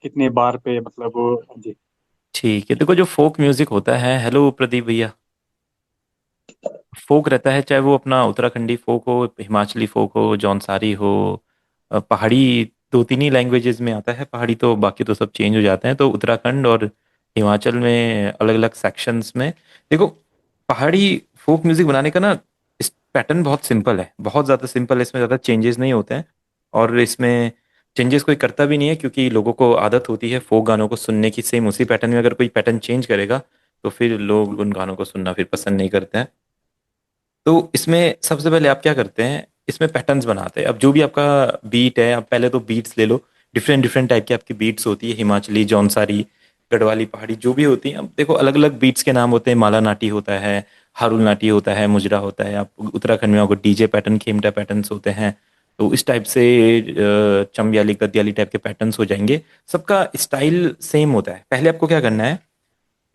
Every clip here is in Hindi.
कितने बार पे मतलब हाँ जी। ठीक है, देखो जो फोक म्यूजिक होता है, हेलो प्रदीप भैया, फोक रहता है, चाहे वो अपना उत्तराखंडी फोक हो, हिमाचली फोक हो, जौनसारी हो, पहाड़ी, दो तीन ही लैंग्वेजेस में आता है पहाड़ी, तो बाकी तो सब चेंज हो जाते हैं। तो उत्तराखंड और हिमाचल में अलग अलग सेक्शंस में, देखो, पहाड़ी फोक म्यूजिक बनाने का ना इस पैटर्न बहुत सिंपल है, बहुत ज़्यादा सिंपल है, इसमें ज़्यादा चेंजेस नहीं होते हैं। और इसमें चेंजेस कोई करता भी नहीं है, क्योंकि लोगों को आदत होती है फोक गानों को सुनने की। सेम उसी पैटर्न में अगर कोई पैटर्न चेंज करेगा तो फिर लोग उन गानों को सुनना फिर पसंद नहीं करते हैं। तो इसमें सबसे पहले आप क्या करते हैं, इसमें पैटर्न्स बनाते हैं। अब जो भी आपका बीट है, आप पहले तो बीट्स ले लो। डिफरेंट डिफरेंट टाइप की आपकी बीट्स होती है, हिमाचली, जौनसारी, गढ़वाली, पहाड़ी, जो भी होती हैं। अब देखो अलग अलग बीट्स के नाम होते हैं, माला नाटी होता है, हारुल नाटी होता है, मुजरा होता है। आप उत्तराखंड में आपको डीजे पैटर्न, खेमटा पैटर्न्स होते हैं। तो इस टाइप से चंबियाली, गद्याली टाइप के पैटर्न्स हो जाएंगे। सबका स्टाइल सेम होता है। पहले आपको क्या करना है,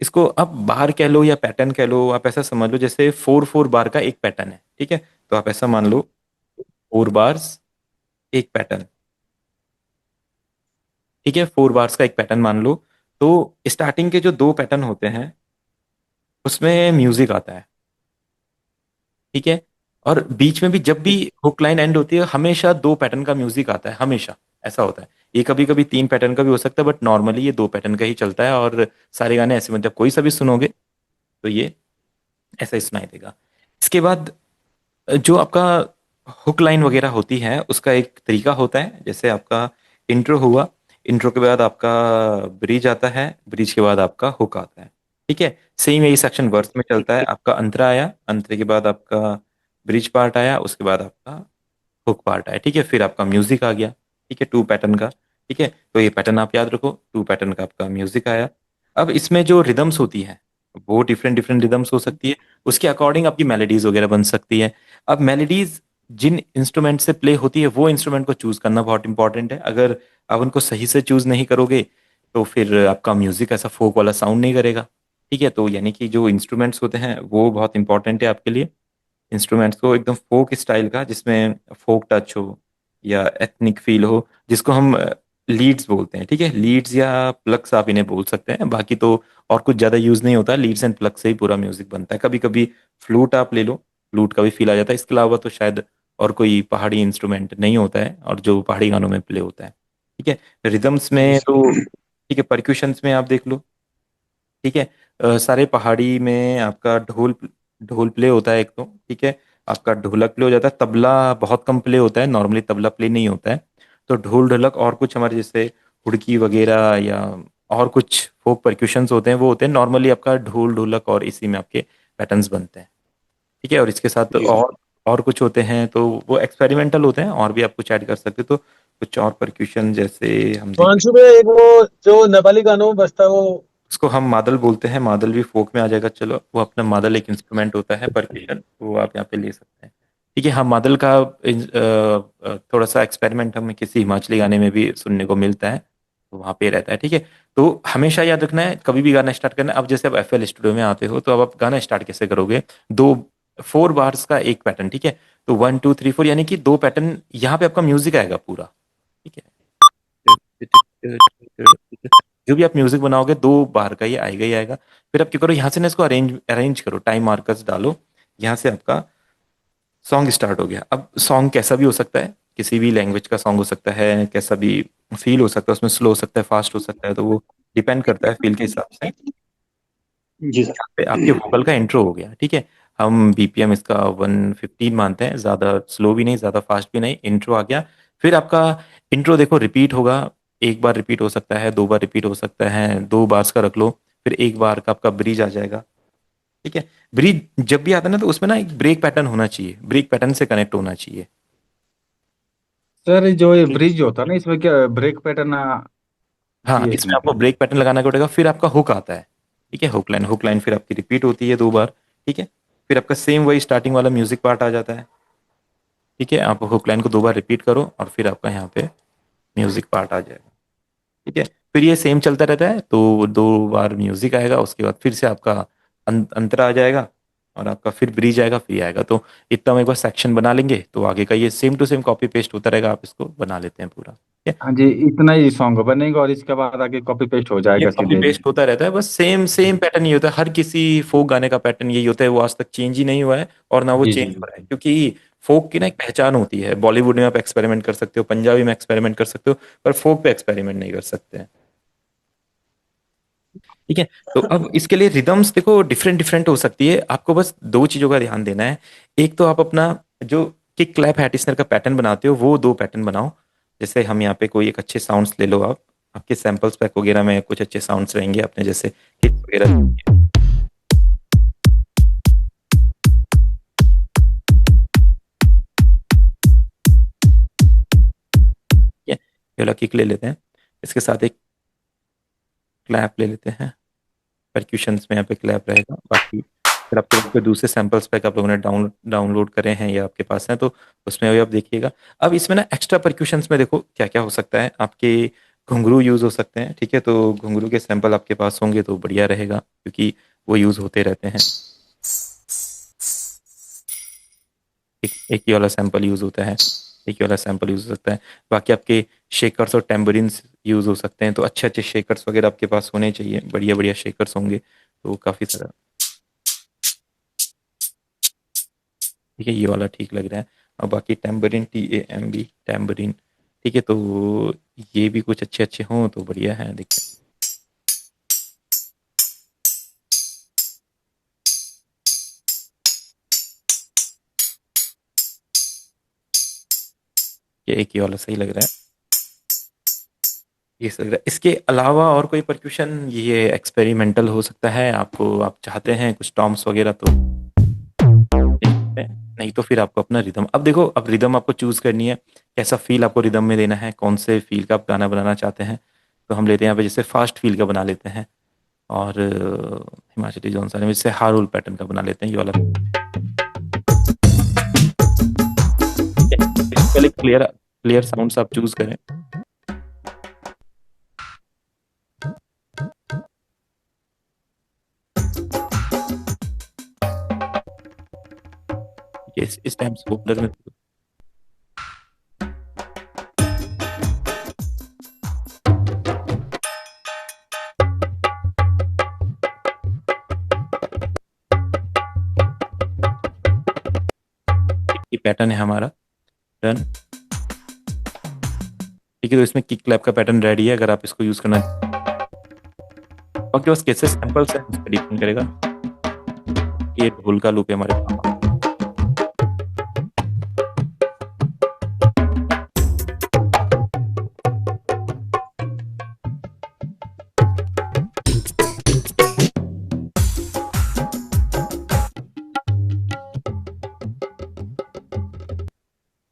इसको आप बार कह लो या पैटर्न कह लो, आप ऐसा समझ लो जैसे 4 4 बार का एक पैटर्न है, ठीक है। तो आप ऐसा मान लो, 4 बार्स एक पैटर्न, ठीक है, 4 बार्स का एक पैटर्न मान लो। तो स्टार्टिंग के जो दो पैटर्न होते हैं उसमें म्यूजिक आता है, ठीक है। और बीच में भी जब भी हुक लाइन एंड होती है, हमेशा दो पैटर्न का म्यूजिक आता है, हमेशा ऐसा होता है। ये कभी कभी 3 पैटर्न का भी हो सकता है, बट नॉर्मली ये 2 पैटर्न का ही चलता है। और सारे गाने ऐसे, मतलब कोई सा भी सुनोगे तो ये ऐसा ही सुनाई देगा। इसके बाद जो आपका हुक लाइन वगैरह होती है उसका एक तरीका होता है। जैसे आपका इंट्रो हुआ, इंट्रो के बाद आपका ब्रिज आता है, ब्रिज के बाद आपका हुक आता है, ठीक है। सेम यही सेक्शन वर्स में चलता है। आपका अंतरा आया, अंतरे के बाद आपका ब्रिज पार्ट आया, उसके बाद आपका हुक पार्ट आया, ठीक है। फिर आपका म्यूजिक आ गया, ठीक है, 2 पैटर्न का, ठीक है। तो ये पैटर्न आप याद रखो, 2 पैटर्न का आपका म्यूजिक आया। अब इसमें जो रिदम्स होती है वो डिफरेंट डिफरेंट रिदम्स हो सकती है, उसके अकॉर्डिंग आपकी मेलोडीज वगैरह बन सकती है। अब मेलोडीज जिन इंस्ट्रूमेंट से प्ले होती है वो इंस्ट्रूमेंट को चूज करना बहुत इंपॉर्टेंट है। अगर आप उनको सही से चूज नहीं करोगे तो फिर आपका म्यूजिक ऐसा फोक वाला साउंड नहीं करेगा, ठीक है। तो यानी कि जो इंस्ट्रूमेंट्स होते हैं वो बहुत इंपॉर्टेंट है आपके लिए। इंस्ट्रूमेंट्स को एकदम फोक स्टाइल का, जिसमें फोक टच हो या एथनिक फील हो, जिसको हम लीड्स बोलते हैं, ठीक है। लीड्स या प्लग्स आप इन्हें बोल सकते हैं, बाकी तो और कुछ ज्यादा यूज नहीं होता। लीड्स एंड प्लग से ही पूरा म्यूजिक बनता है। कभी कभी फ्लूट आप ले लो, फ्लूट का भी फील आ जाता है। इसके अलावा तो शायद और कोई पहाड़ी इंस्ट्रूमेंट नहीं होता है और जो पहाड़ी गानों में प्ले होता है, ठीक है। रिदम्स जी में सर। तो ठीक है, परक्यूशंस में आप देख लो, ठीक है। सारे पहाड़ी में आपका ढोल, ढोल प्ले होता है एक तो, ठीक है। आपका ढोलक प्ले हो जाता है, तबला बहुत कम प्ले होता है, नॉर्मली तबला प्ले नहीं होता है। तो ढोल, ढोलक और कुछ हमारे जैसे हुड़की वगैरह या और कुछ फोक परक्यूशंस होते हैं, वो होते हैं नॉर्मली आपका ढोल, ढोलक, और इसी में आपके पैटर्न्स बनते हैं, ठीक है। और इसके साथ जी सर। और कुछ होते हैं तो वो एक्सपेरिमेंटल होते हैं, और भी आप कुछ ऐड कर सकते हो। तो कुछ और परक्यूशन जैसे हम देखें, हिमांशु में एक वो जो नेपाली गानों में बजता है वो। उसको हम मादल बोलते हैं। मादल भी फोक में आ जाएगा। चलो, वो अपना मादल एक इंस्ट्रूमेंट होता है परक्यूशन, वो आप यहाँ पे ले सकते हैं, ठीक है। हाँ, मादल का थोड़ा सा एक्सपेरिमेंट हमें किसी हिमाचली गाने में भी सुनने को मिलता है, तो वहाँ पे रहता है, ठीक है। तो हमेशा याद रखना है कभी भी गाना स्टार्ट करना है। अब जैसे आप एफएल स्टूडियो में आते हो तो अब आप गाना स्टार्ट कैसे करोगे, दो 4 बार्स का एक पैटर्न, ठीक है। तो 1 2 3 4 यानी कि 2 पैटर्न, यहाँ पे आपका म्यूजिक आएगा पूरा, ठीक है। जो भी आप म्यूजिक बनाओगे 2 बार का ये आएगा ही आएगा। फिर आप क्या करो, यहाँ से ना इसको अरेंज अरेंज करो, टाइम मार्कर्स डालो। यहाँ से आपका सॉन्ग स्टार्ट हो गया। अब सॉन्ग कैसा भी हो सकता है, किसी भी लैंग्वेज का सॉन्ग हो सकता है, कैसा भी फील हो सकता है, उसमें स्लो हो सकता है, फास्ट हो सकता है, तो वो डिपेंड करता है फील के हिसाब से। जी सर। यहाँ पे आपके वोकल का इंट्रो हो गया, ठीक है। हम बीपीएम इसका 115 मानते हैं, ज्यादा स्लो भी नहीं, ज्यादा फास्ट भी नहीं। इंट्रो आ गया, फिर आपका इंट्रो देखो रिपीट होगा। एक बार रिपीट हो सकता है, 2 बार रिपीट हो सकता है, 2 बार्स का रख लो। फिर एक बार का आपका ब्रिज आ जाएगा, ठीक है। ब्रिज जब भी आता है ना तो उसमें ना एक ब्रेक पैटर्न होना चाहिए, ब्रेक पैटर्न से कनेक्ट होना चाहिए। सर जो ये ब्रिज होता है ना इसमें क्या ब्रेक पैटर्न हाँ, चाहिए इसमें इसमें आपको क्या? ब्रेक पैटर्न लगाना पड़ेगा। फिर आपका हुक आता है, ठीक है, हुक लाइन, हुक लाइन फिर आपकी रिपीट होती है 2 बार, ठीक है। फिर आपका सेम वही स्टार्टिंग वाला म्यूजिक पार्ट आ जाता है, ठीक है। आप हुक लाइन को 2 बार रिपीट करो और फिर आपका यहाँ पे म्यूजिक पार्ट आ जाएगा, ठीक है। फिर ये सेम चलता रहता है, तो 2 बार म्यूजिक आएगा, उसके बाद फिर से आपका अंतरा आ जाएगा, और आपका फिर ब्रिज आएगा, फिर ये आएगा। तो इतना हम एक बार सेक्शन बना लेंगे तो आगे का ये same to same copy paste होता रहेगा, आप इसको बना लेते हैं पूरा। हाँ जी, इतना ही सॉन्ग बनेगा और इसके बाद आगे कॉपी पेस्ट हो ये जाएगा कॉपी सीधे। पेस्ट होता रहता है, बस सेम सेम पैटर्न ये होता है, हर किसी फोक गाने का पैटर्न यही होता है, वो आज तक चेंज ही नहीं हुआ है और ना वो जी चेंज जी हो रहा है, क्योंकि फोक की ना एक पहचान होती है। बॉलीवुड में आप एक्सपेरिमेंट कर सकते हो, पंजाबी में एक्सपेरिमेंट कर सकते हो, पर फोक पे एक्सपेरिमेंट नहीं कर सकते हैं। ठीक है। तो अब इसके लिए रिदम्स देखो डिफरेंट डिफरेंट हो सकती है, आपको बस दो चीजों का ध्यान देना है। एक तो आप अपना जो किक क्लैप हैट स्नर का पैटर्न बनाते हो वो दो पैटर्न बनाओ। जैसे हम यहाँ पे कोई एक अच्छे साउंड्स ले लो आप, आपके सैंपल्स पैक वगैरह में कुछ अच्छे साउंड्स रहेंगे अपने जैसे किक वगैरह। ठीक है, ये वाला किक ले लेते हैं, इसके साथ एक क्लैप ले लेते हैं, परक्यूशंस में यहाँ पे क्लैप रहेगा। बाकी फिर आपके पास कोई दूसरे सैंपल्स पैक आप लोगों ने डाउनलोड करे हैं या आपके पास हैं तो उसमें भी आप देखिएगा। अब इसमें ना एक्स्ट्रा परक्यूशंस में देखो क्या क्या हो सकता है, आपके घुंघरू यूज हो सकते हैं। ठीक है, तो घुंघरू के सैंपल आपके पास होंगे तो बढ़िया रहेगा, क्योंकि वो यूज होते रहते हैं। एक ही वाला सैंपल यूज होता है, एक ही वाला सैंपल यूज हो सकता है। बाकी आपके शेकर्स और टेम्बरिन्स यूज हो सकते हैं, तो अच्छे अच्छे शेकर्स वगैरह आपके पास होने चाहिए, बढ़िया बढ़िया शेकर्स होंगे तो काफी सारा। ठीक है, ये वाला ठीक लग रहा है। और बाकी टैम्बरिन, TAMB टैम्बरिन। ठीक है, तो ये भी कुछ अच्छे अच्छे हों तो बढ़िया है। देखिए ये एक ही वाला सही लग रहा है, ये सही लग रहा है। इसके अलावा और कोई परक्यूशन ये एक्सपेरिमेंटल हो सकता है, आपको आप चाहते हैं कुछ टॉम्स वगैरह तो देख सकते हैं। नहीं तो फिर आपको अपना रिदम, अब देखो अब रिदम आपको चूज करनी है, कैसा फील आपको रिदम में देना है, कौन से फील का आप गाना बनाना चाहते हैं। तो हम लेते हैं यहाँ पे जैसे फास्ट फील का बना लेते हैं, और हिमाचली जॉनसन में जैसे हारुल पैटर्न का बना लेते हैं ये वाला। ठीक है, इससे पहले क्लियर क्लियर साउंड्स आप चूज करें। इस टाइम स्पोर्टर में ये पैटर्न है हमारा डन। ठीक है, तो इसमें किक क्लैप का पैटर्न रेडी है, अगर आप इसको यूज करना, आपके पास कैसे सैंपल्स है उस पर डिपेंड करेगा। ये ढोल का लूप है हमारे पास।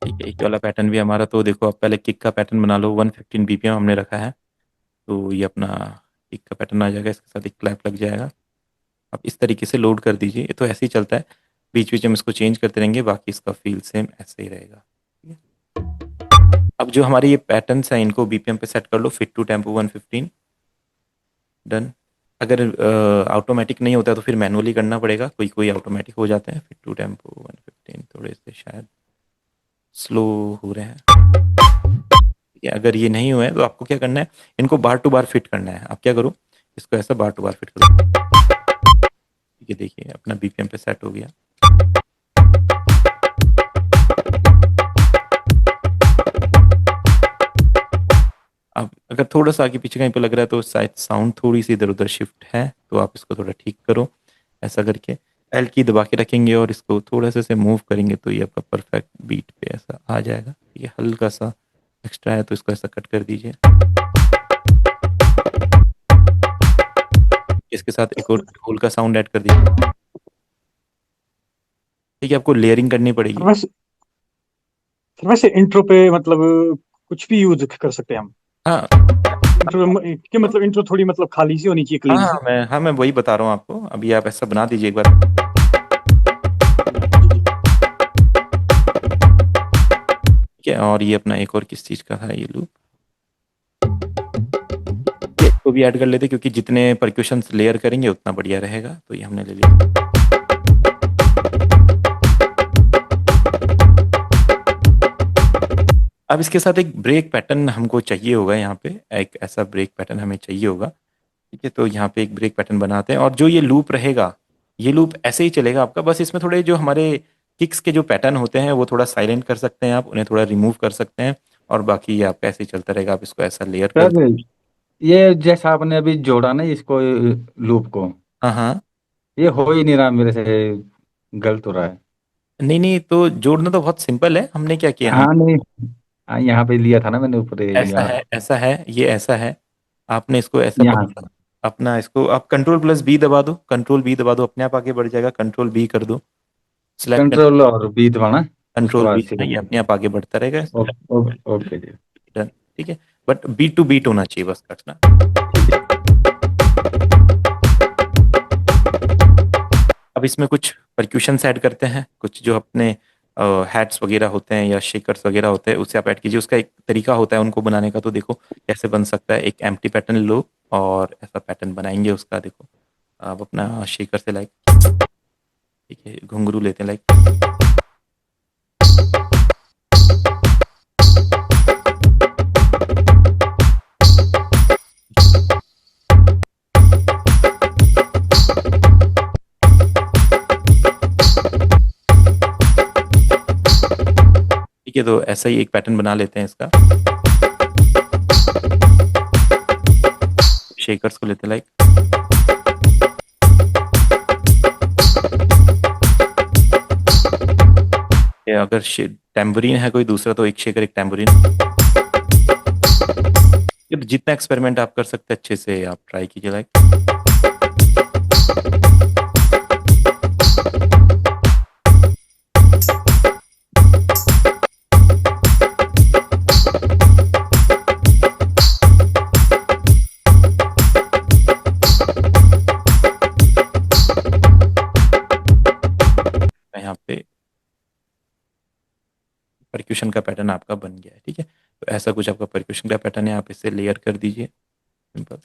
ठीक है, एक वाला पैटर्न भी हमारा, तो देखो आप पहले किक का पैटर्न बना लो, 115 BPM हमने रखा है, तो ये अपना किक का पैटर्न आ जाएगा, इसके साथ एक क्लैप लग जाएगा। आप इस तरीके से लोड कर दीजिए, ये तो ऐसे ही चलता है, बीच बीच में इसको चेंज करते रहेंगे, बाकी इसका फील सेम ऐसे ही रहेगा। ठीक है? अब जो हमारे ये पैटर्न्स हैं इनको BPM पे सेट कर लो, फिट टू टेम्पो 115 डन। अगर ऑटोमेटिक नहीं होता है तो फिर मैनुअली करना पड़ेगा, कोई कोई ऑटोमेटिक हो जाते हैं। फिट टू टेम्पो 115 थोड़े से शायद स्लो हो रहे हैं। ठीक है, अगर ये नहीं हुए तो आपको क्या करना है, इनको बार टू बार फिट करना है। आप क्या करो, इसको ऐसा बार टू बार फिट करो। ठीक है, देखिए अपना BPM पे सेट हो गया। अब अगर थोड़ा सा आगे पीछे कहीं पे लग रहा है तो शायद साउंड थोड़ी सी इधर उधर शिफ्ट है, तो आप इसको थोड़ा ठीक करो। ऐसा करके L की दबा के रखेंगे और इसको थोड़ा सा से मूव करेंगे तो ये आपका परफेक्ट बीट पे ऐसा आ जाएगा। ठीक है, हल्का सा एक्स्ट्रा है तो इसको ऐसा कट कर दीजिए। इसके साथ एक और ढोल का साउंड ऐड कर दीजिए। ठीक है, आपको लेयरिंग करनी सर पड़ेगी। वैसे सर वैसे इंट्रो पे मतलब कुछ भी यूज कर सकते हैं हम। हाँ इंट्रो के मतलब इंट्रो थोड़ी मतलब खाली सी होनी चाहिए, हाँ क्लीन सी। हाँ मैं वही बता रहा हूँ आपको, अभी आप ऐसा बना दीजिए एक बार। जी जी। ठीक है, और ये अपना एक और किस चीज का है ये लूप, इसको भी ऐड कर लेते, क्योंकि जितने परक्यूशंस लेयर करेंगे उतना बढ़िया रहेगा, तो ये हमने ले लिया। अब इसके साथ एक ब्रेक पैटर्न हमको चाहिए होगा, यहाँ पे एक ऐसा ब्रेक पैटर्न हमें चाहिए होगा। ठीक है, तो यहाँ पे एक ब्रेक पैटर्न बनाते हैं, और जो ये लूप रहेगा, ये लूप ऐसे ही चलेगा आपका। बस इसमें थोड़े जो हमारे किक्स के जो पैटर्न होते हैं वो थोड़ा साइलेंट कर सकते हैं आप, उन्हें थोड़ा रिमूव कर सकते हैं, और बाकी ये आपका ऐसे ही चलता रहेगा। आप इसको ऐसा लेयर कर सर ये जैसा आपने अभी जोड़ा ना इसको, लूप को, हाँ हाँ। ये हो ही नहीं रहा मेरे से, गलत हो रहा है। नहीं नहीं, तो जोड़ना तो बहुत सिंपल है। हमने क्या किया, हम हाँ नहीं, हाँ यहाँ पे लिया था ना मैंने ऊपर ऐसा यहाँ। है, ऐसा है, ये ऐसा है। आपने इसको ऐसा यहाँ से अपना इसको आप कंट्रोल+B दबा दो, कंट्रोल B दबा दो, अपने आप आगे बढ़ जाएगा। कंट्रोल B कर दो, सिलेक्ट कंट्रोल और बी दबाना, उसके कंट्रोल बाद बी, सीधा। ये अपने आप आगे बढ़ता रहेगा। ओके जी। डन। ठीक है, बट बीट टू बीट होना चाहिए बस कटना। ठीक है। अब इसमें कुछ परक्यूशंस ऐड करते हैं, कुछ जो अपने हैट्स वगैरह होते हैं या शेकर्स वगैरह होते हैं उससे आप ऐड कीजिए। उसका एक तरीका होता है उनको बनाने का, तो देखो कैसे बन सकता है। एक एम्प्टी पैटर्न लो और ऐसा पैटर्न बनाएंगे उसका। देखो आप अपना शेकर से लाइक, ठीक है, घुंघरू लेते हैं लाइक, ठीक है। तो ऐसा ही एक पैटर्न बना लेते हैं इसका। शेकर्स को लेते हैं लाइक, अगर टैम्बोरिन है कोई दूसरा तो एक शेकर एक टैम्बोरिन। ये जितना एक्सपेरिमेंट आप कर सकते हैं अच्छे से आप ट्राई कीजिए लाइक। यहाँ पे परक्यूशन का पैटर्न आपका बन गया है। ठीक है, तो ऐसा कुछ आपका परक्यूशन का पैटर्न है, आप इसे लेयर कर दीजिए सिंपल।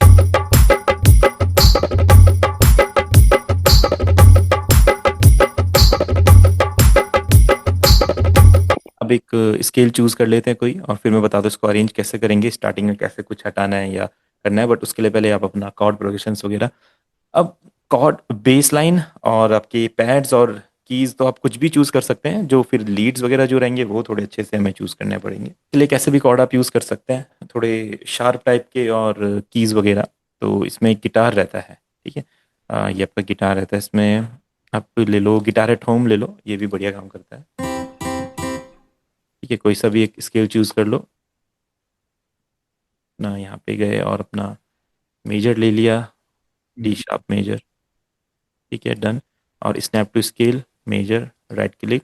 अब एक स्केल चूज कर लेते हैं कोई, और फिर मैं बता दूं इसको अरेंज कैसे करेंगे, स्टार्टिंग में कैसे कुछ हटाना है या करना है। बट उसके लिए पहले आप अपना कॉर्ड प्रोग्रेशंस वगैरह, अब कॉर्ड बेस लाइन और आपके पैड्स और कीज तो आप कुछ भी चूज कर सकते हैं। जो फिर लीड्स वगैरह जो रहेंगे वो थोड़े अच्छे से हमें चूज करने पड़ेंगे। इसलिए कैसे भी कॉर्ड आप यूज कर सकते हैं, थोड़े शार्प टाइप के और कीज वगैरह। तो इसमें एक गिटार रहता है, ठीक है, ये आपका गिटार रहता है। इसमें आप ले लो गिटार एट होम ले लो, ये भी बढ़िया काम करता है। ठीक है, कोई सा भी एक स्केल चूज कर लो ना। यहाँ पे गए और अपना मेजर ले लिया, डी शार्प मेजर, ठीक है, डन। और snap to scale major, right click,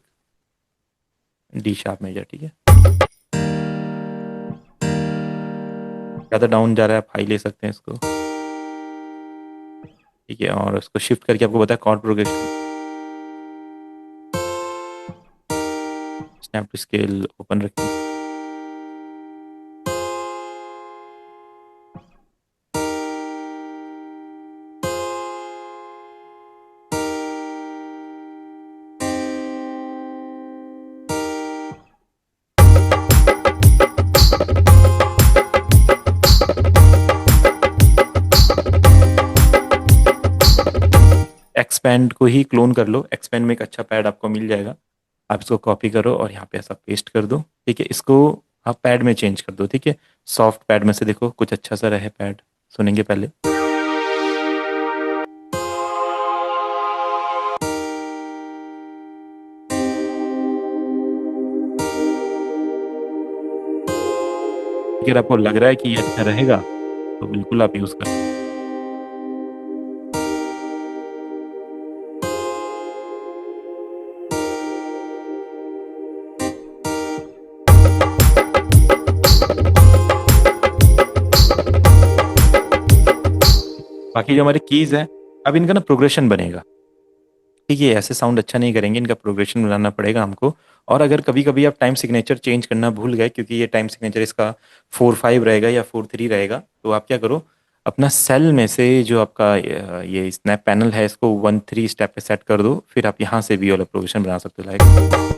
D sharp major, ठीक है। ज़्यादा डाउन जा रहा है, आप हाई ले सकते हैं इसको, ठीक है। और उसको शिफ्ट करके आपको बताया chord progression, snap to scale open रखिए। एक्सपैंड को ही क्लोन कर लो, एक्सपैंड में एक अच्छा पैड आपको मिल जाएगा। आप इसको कॉपी करो और यहाँ पे ऐसा पेस्ट कर दो, ठीक है। इसको आप पैड में चेंज कर दो, ठीक है। सॉफ्ट पैड में से देखो कुछ अच्छा सा रहे पैड, सुनेंगे पहले। अगर आपको लग रहा है कि ये अच्छा रहेगा तो बिल्कुल आप यूज कर। बाकी जो हमारे कीज है, अब इनका ना प्रोग्रेशन बनेगा, ठीक है। ऐसे साउंड अच्छा नहीं करेंगे, इनका प्रोग्रेशन बनाना पड़ेगा हमको। और अगर कभी कभी आप टाइम सिग्नेचर चेंज करना भूल गए, क्योंकि ये टाइम सिग्नेचर इसका 4/5 रहेगा या 4/3 रहेगा, तो आप क्या करो, अपना सेल में से जो आपका ये स्नैप पैनल है इसको 1/3 स्टेप पे सेट कर दो। फिर आप यहाँ से भी वाला प्रोग्रेशन बना सकते हो लाइक।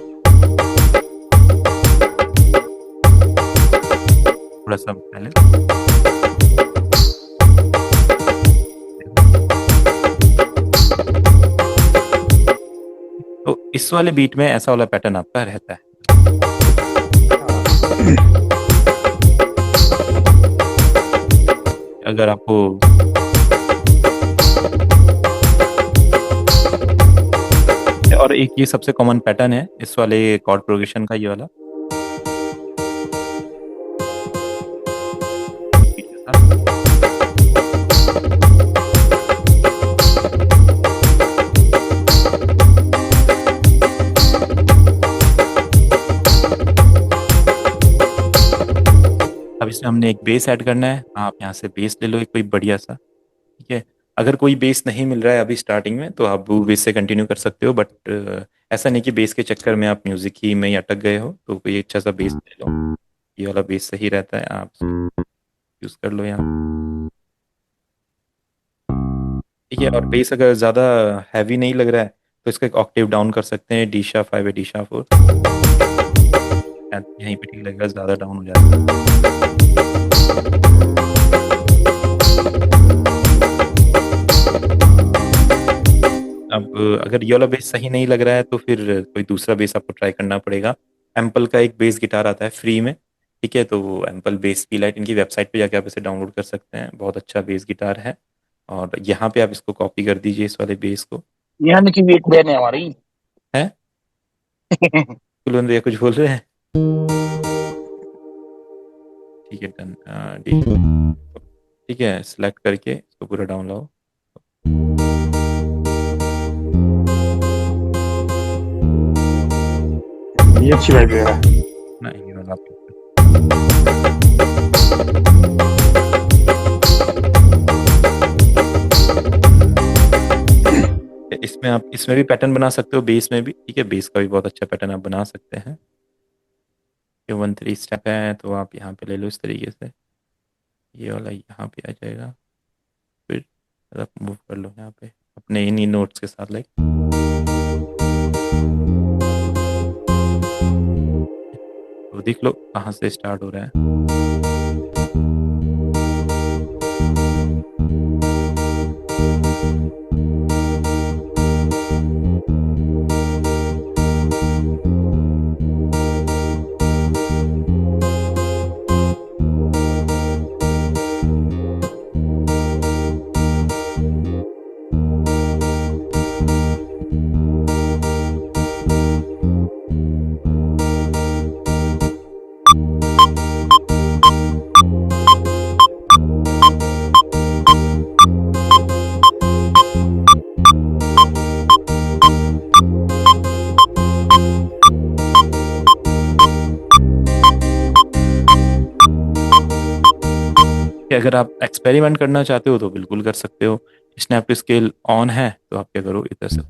थोड़ा सा पहले। तो इस वाले बीट में ऐसा वाला पैटर्न आपका रहता है। अगर आपको और एक ये सबसे कॉमन पैटर्न है इस वाले कॉर्ड प्रोग्रेशन का, ये वाला बीट के साथ। अब इसमें हमने एक बेस ऐड करना है। आप यहाँ से बेस ले लो एक कोई बढ़िया सा, ठीक है। अगर कोई बेस नहीं मिल रहा है अभी स्टार्टिंग में तो आप वो बेस से कंटिन्यू कर सकते हो, बट ऐसा नहीं कि बेस के चक्कर में आप म्यूजिक ही में ही अटक गए हो, तो कोई अच्छा सा बेस ले लो। ये वाला बेस सही रहता है, आप यूज कर लो यहाँ, ठीक है। और बेस अगर ज़्यादा हैवी नहीं लग रहा है तो इसका एक ऑक्टेव डाउन कर सकते हैं, डी शार्प 5 या डी शार्प 4, यहीं पे ठीक लगेगा, ज़्यादा डाउन हो जाता है। अब अगर ये वाला बेस सही नहीं लग रहा है तो फिर कोई दूसरा बेस आपको ट्राई करना पड़ेगा। एम्पल का एक बेस गिटार आता है फ्री में, ठीक है, तो वो एम्पल बेस पी लाइट, इनकी वेबसाइट पे जाके आप इसे डाउनलोड कर सकते हैं, बहुत अच्छा बेस गिटार है। और यहाँ पे आप इसको कॉपी कर दीजिए इस वाले बेस को। यहाँ की वेट देने हमारी है कुलवंत भैया कुछ बोल रहे हैं? ठीक है, डन। ठीक है, सिलेक्ट करके इसको पूरा डाउन लाओ। ये अच्छी वाइब दे रहा है। ना ये वाला आप इसमें आप इसमें भी पैटर्न बना सकते हो, बेस में भी, ठीक है। बेस का भी बहुत अच्छा पैटर्न आप बना सकते हैं। ये 1-3 स्टेप है तो आप यहाँ पे ले लो इस तरीके से, ये वाला यहाँ पे आ जाएगा, फिर आप मूव कर लो यहाँ पे अपने इन्हीं नोट्स के साथ, लाइक तो देख लो कहाँ से स्टार्ट हो रहा है। कि अगर आप एक्सपेरिमेंट करना चाहते हो तो बिल्कुल कर सकते हो। स्नैप टू स्केल ऑन है तो आप क्या करो, इधर से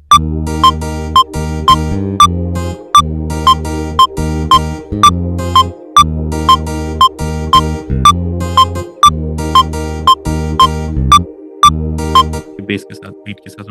बेस के साथ, बीट के साथ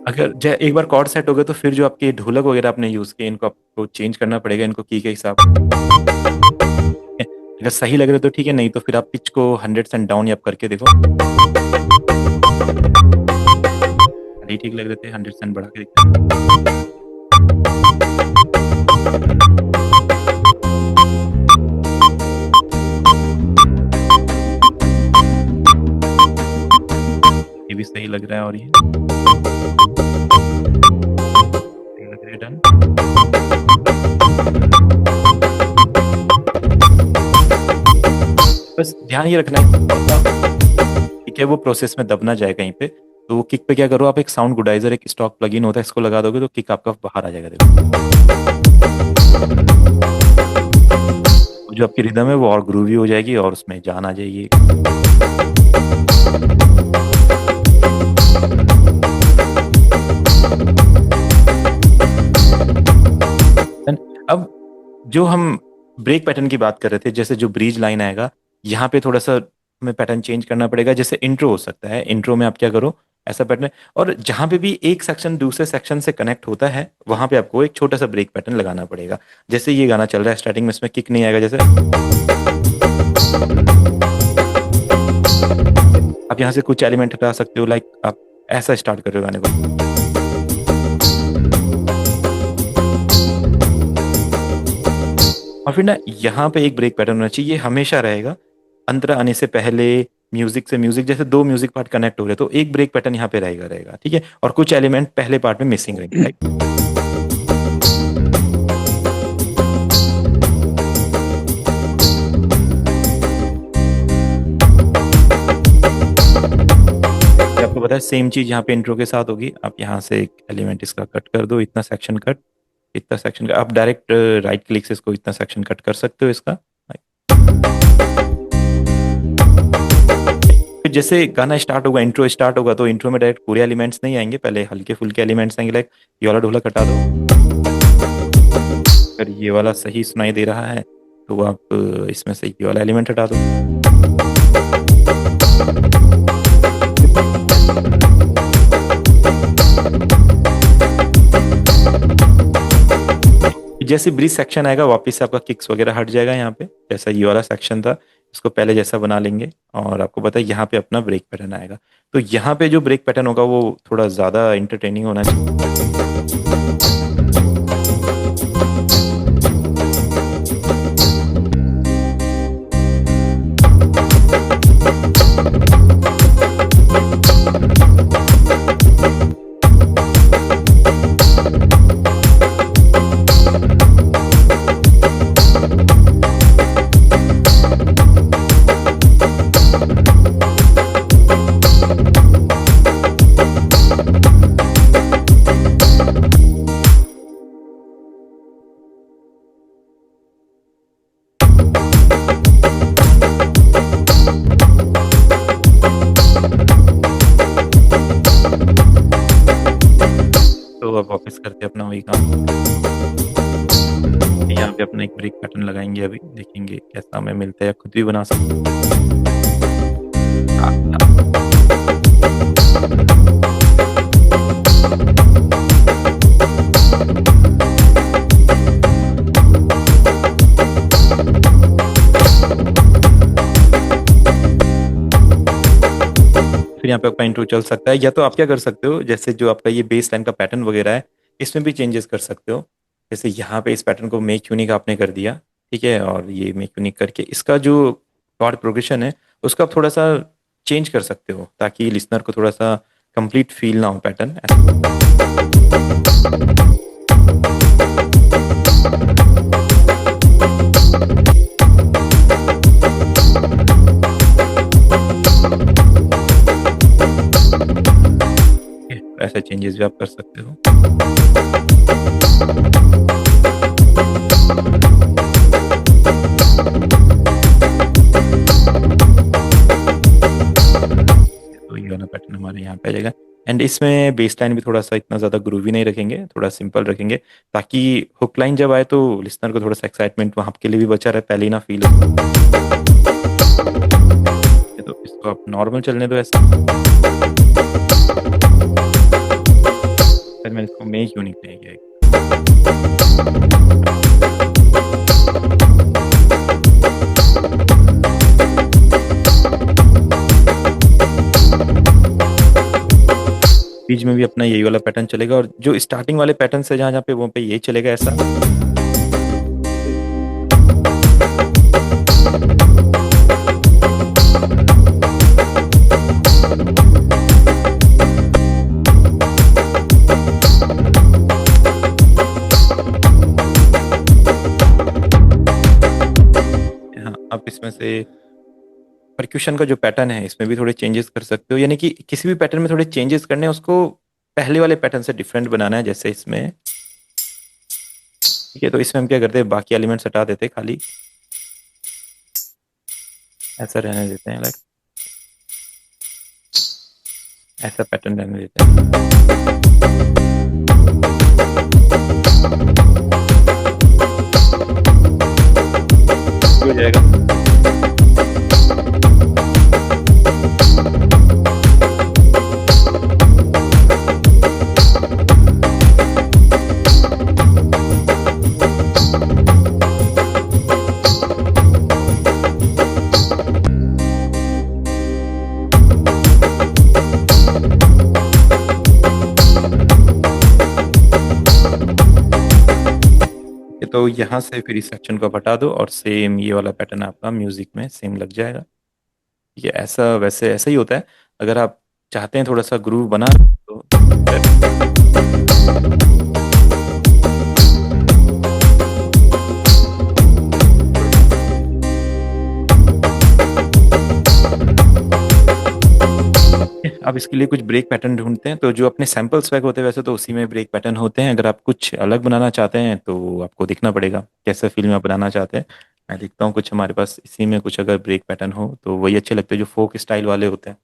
अगर एक बार कॉर्ड सेट हो गए तो फिर जो आपके ढोलक वगैरह आपने यूज किए इनको आपको चेंज करना पड़ेगा, इनको की के हिसाब। अगर सही लग रहे तो ठीक है, नहीं तो फिर आप पिच को 100% डाउन या अप करके देखो। नहीं ठीक लग रहे थे 100% बढ़ा के देखते। ये भी सही लग रहा है और ये डन। बस ध्यान ये रखना है, ठीक है, वो प्रोसेस में दब ना जाए कहीं पे। तो किक पे क्या करो आप, एक साउंड गुडाइजर, एक स्टॉक प्लगइन होता है, इसको लगा दोगे तो किक आपका बाहर आ जाएगा। देखो जो आपकी रिदम है वो और ग्रूवी हो जाएगी और उसमें जान आ जाएगी। अब जो हम ब्रेक पैटर्न की बात कर रहे थे, जैसे जो ब्रीज लाइन आएगा, यहाँ पे थोड़ा सा हमें पैटर्न चेंज करना पड़ेगा। जैसे इंट्रो हो सकता है, इंट्रो में आप क्या करो, ऐसा पैटर्न, और जहां पे भी एक सेक्शन दूसरे सेक्शन से कनेक्ट होता है वहां पे आपको एक छोटा सा ब्रेक पैटर्न लगाना पड़ेगा। जैसे ये गाना चल रहा है, स्टार्टिंग में इसमें किक नहीं आएगा, जैसे आप यहाँ से कुछ एलिमेंट हटा सकते हो, लाइक आप ऐसा स्टार्ट कर रहे हो गाने को, और फिर ना यहाँ पे एक ब्रेक पैटर्न होना चाहिए, ये हमेशा रहेगा। अंतरा आने से पहले म्यूजिक से म्यूजिक, जैसे दो म्यूजिक पार्ट कनेक्ट हो रहे हैं तो एक ब्रेक पैटर्न यहाँ पे रहेगा, ठीक है, और कुछ एलिमेंट पहले पार्ट में मिसिंग रहेंगे, राइट। आपको पता है सेम चीज यहाँ पे इंट्रो के साथ होगी। आप यहाँ से एक एलिमेंट इसका कट कर दो, इतना सेक्शन कट, इतना सेक्शन, आप डायरेक्ट राइट क्लिक से इसको इतना सेक्शन कट कर सकते हो इसका। फिर जैसे गाना स्टार्ट होगा, इंट्रो स्टार्ट होगा, तो इंट्रो में डायरेक्ट पूरे एलिमेंट्स नहीं आएंगे, पहले हल्के फुल्के एलिमेंट्स आएंगे, लाइक ये वाला ढोलक हटा दो। अगर ये वाला सही सुनाई दे रहा है तो आप इसमें से ये वाला एलिमेंट हटा दो। जैसे ब्रिज सेक्शन आएगा वापस से आपका किक्स वगैरह हट जाएगा यहाँ पे, जैसा ये वाला सेक्शन था इसको पहले जैसा बना लेंगे, और आपको पता है यहाँ पे अपना ब्रेक पैटर्न आएगा। तो यहाँ पे जो ब्रेक पैटर्न होगा वो थोड़ा ज्यादा इंटरटेनिंग होना चाहिए। तो अब वापस करते हैं अपना वही काम, यहाँ पे अपना एक ब्रेक पैटर्न लगाएंगे, अभी देखेंगे कैसा हमें मिलता है, या खुद भी बना सकते फिर यहाँ पे आपका इंट्रो चल सकता है। या तो आप क्या कर सकते हो, जैसे जो आपका ये बेस लाइन का पैटर्न वगैरह है इसमें भी चेंजेस कर सकते हो। जैसे यहाँ पे इस पैटर्न को मेक यूनिक आपने कर दिया, ठीक है, और ये मेक यूनिक करके इसका जो कॉर्ड प्रोग्रेशन है उसका आप थोड़ा सा चेंज कर सकते हो, ताकि लिसनर को थोड़ा सा कंप्लीट फील ना हो पैटर्न। ऐसे चेंजेस भी आप कर सकते हो। तो ये वाला पैटर्न हमारे यहाँ पे आ जाएगा। एंड इसमें बेस लाइन भी थोड़ा सा इतना ज़्यादा ग्रूवी नहीं रखेंगे, थोड़ा सिंपल रखेंगे, ताकि हुक लाइन जब आए तो लिसनर को थोड़ा सा एक्साइटमेंट वहाँ के लिए भी बचा रहे, पहले ही ना फील हो। तो इसको आप नॉर्मल चलने दो ऐसा। फिर मैंने इसको मेक यूनिक नहीं किया। बीच में भी अपना यही वाला पैटर्न चलेगा, और जो स्टार्टिंग वाले पैटर्न से जहाँ जहाँ पे वो पे ये चलेगा ऐसा। हाँ, आप इसमें से परक्यूशन का जो पैटर्न है इसमें भी थोड़े चेंजेस कर सकते हो, यानी कि किसी भी पैटर्न में थोड़े चेंजेस करने हैं, उसको पहले वाले पैटर्न से डिफरेंट बनाना है। जैसे इसमें, ठीक है, तो इसमें हम क्या करते हैं, बाकी एलिमेंट्स हटा देते हैं, खाली ऐसा रहने देते हैं, लाइक ऐसा पैटर्न रहने देते हैं। जाएगा। तो यहाँ से फिर इस सेक्शन को हटा दो और सेम ये वाला पैटर्न आपका म्यूजिक में सेम लग जाएगा। ये ऐसा वैसे ऐसा ही होता है। अगर आप चाहते हैं थोड़ा सा ग्रूव बना तो अब इसके लिए कुछ ब्रेक पैटर्न ढूंढते हैं। तो जो अपने सैंपल स्वैग होते हैं वैसे तो उसी में ब्रेक पैटर्न होते हैं। अगर आप कुछ अलग बनाना चाहते हैं तो आपको देखना पड़ेगा कैसा फिल्म आप बनाना चाहते हैं। मैं देखता हूँ कुछ हमारे पास इसी में कुछ अगर ब्रेक पैटर्न हो तो वही अच्छे लगते हैं जो फोक स्टाइल वाले होते हैं।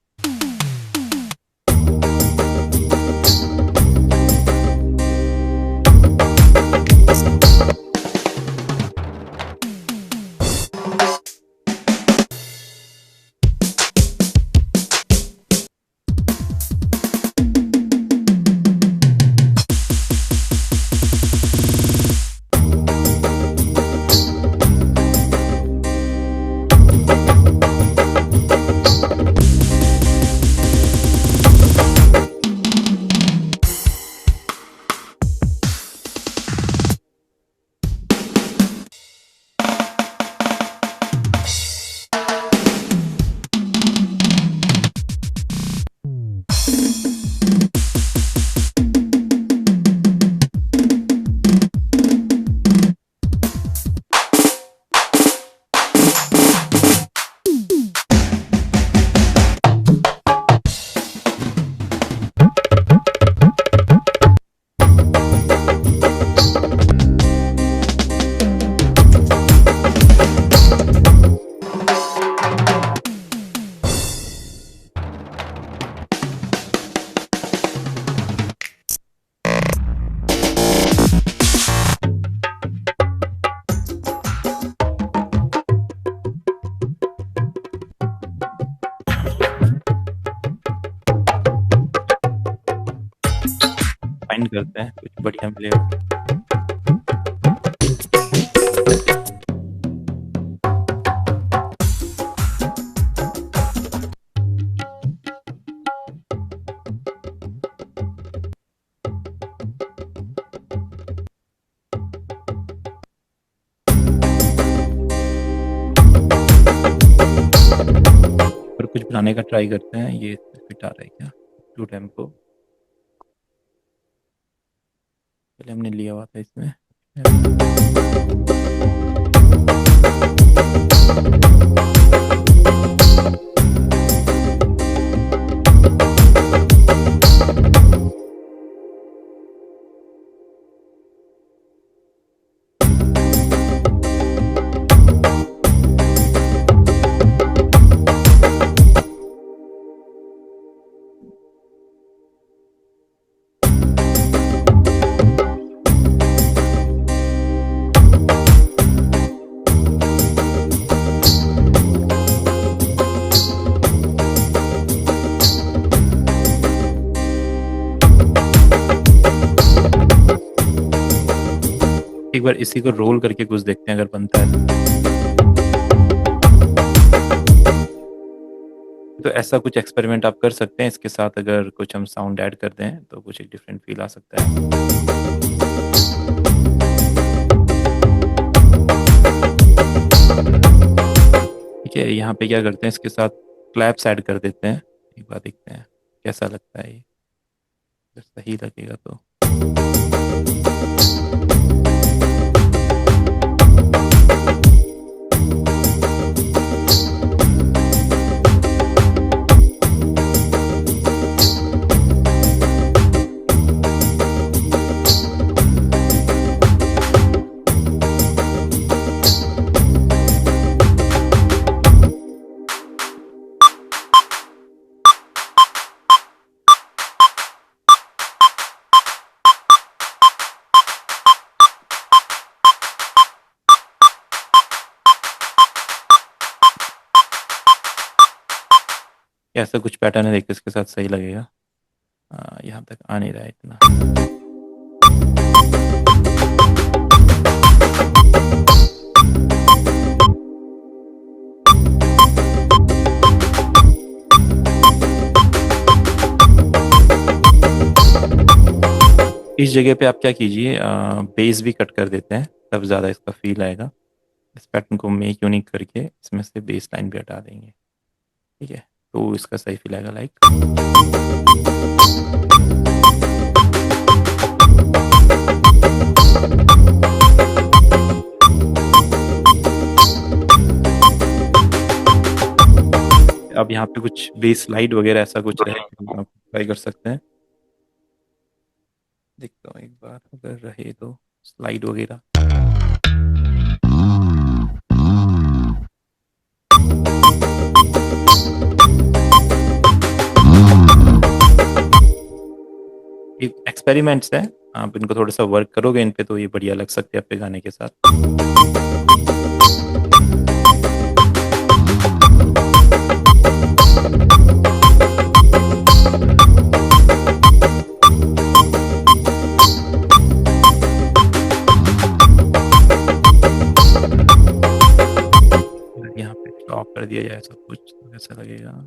फाइंड करते हैं कुछ बढ़िया मिलेगा। और कुछ बनाने का ट्राई करते हैं। ये फिट आ रहा है क्या? टू टेम्पो पहले हमने लिया हुआ था इसमें। एक बार इसी को रोल करके कुछ देखते हैं अगर बनता है तो ऐसा कुछ एक्सपेरिमेंट आप कर सकते हैं। इसके साथ अगर कुछ हम साउंड ऐड कर दें तो कुछ एक डिफरेंट फील आ सकता है। ठीक है, यहाँ पे क्या करते हैं इसके साथ क्लैप्स ऐड कर देते हैं। एक बार देखते हैं कैसा लगता है ये, अगर सही लगेगा तो। ऐसा कुछ पैटर्न है, देखते इसके साथ सही लगेगा। यहाँ तक आ नहीं रहा है इतना। इस जगह पे आप क्या कीजिए, बेस भी कट कर देते हैं, तब ज़्यादा इसका फील आएगा। इस पैटर्न को मेक यूनिक करके इसमें से बेस लाइन भी हटा देंगे, ठीक है, तो इसका सही फील आएगा। लाइक अब यहाँ पे कुछ बेस स्लाइड वगैरह ऐसा कुछ रहे तो आप ट्राई कर सकते हैं। देखता हूँ एक बार, अगर रहे तो स्लाइड वगैरह। ये एक्सपेरिमेंट्स है, आप इनको थोड़ा सा वर्क करोगे इन पे तो ये बढ़िया लग सकते हैं आपके गाने के साथ। अगर यहाँ पे ड्रॉप कर दिया जाए सब कुछ तो कैसा लगेगा।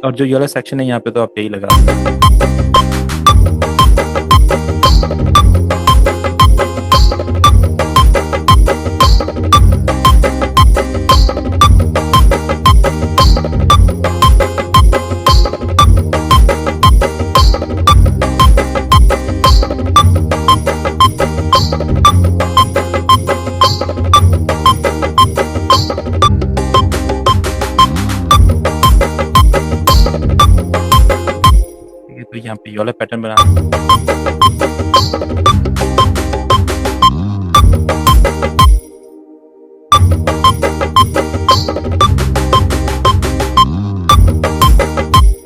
और जो ये वाला सेक्शन है यहाँ पे तो आप यही लगा दें। तो यहाँ पे ये वाला पैटर्न बना।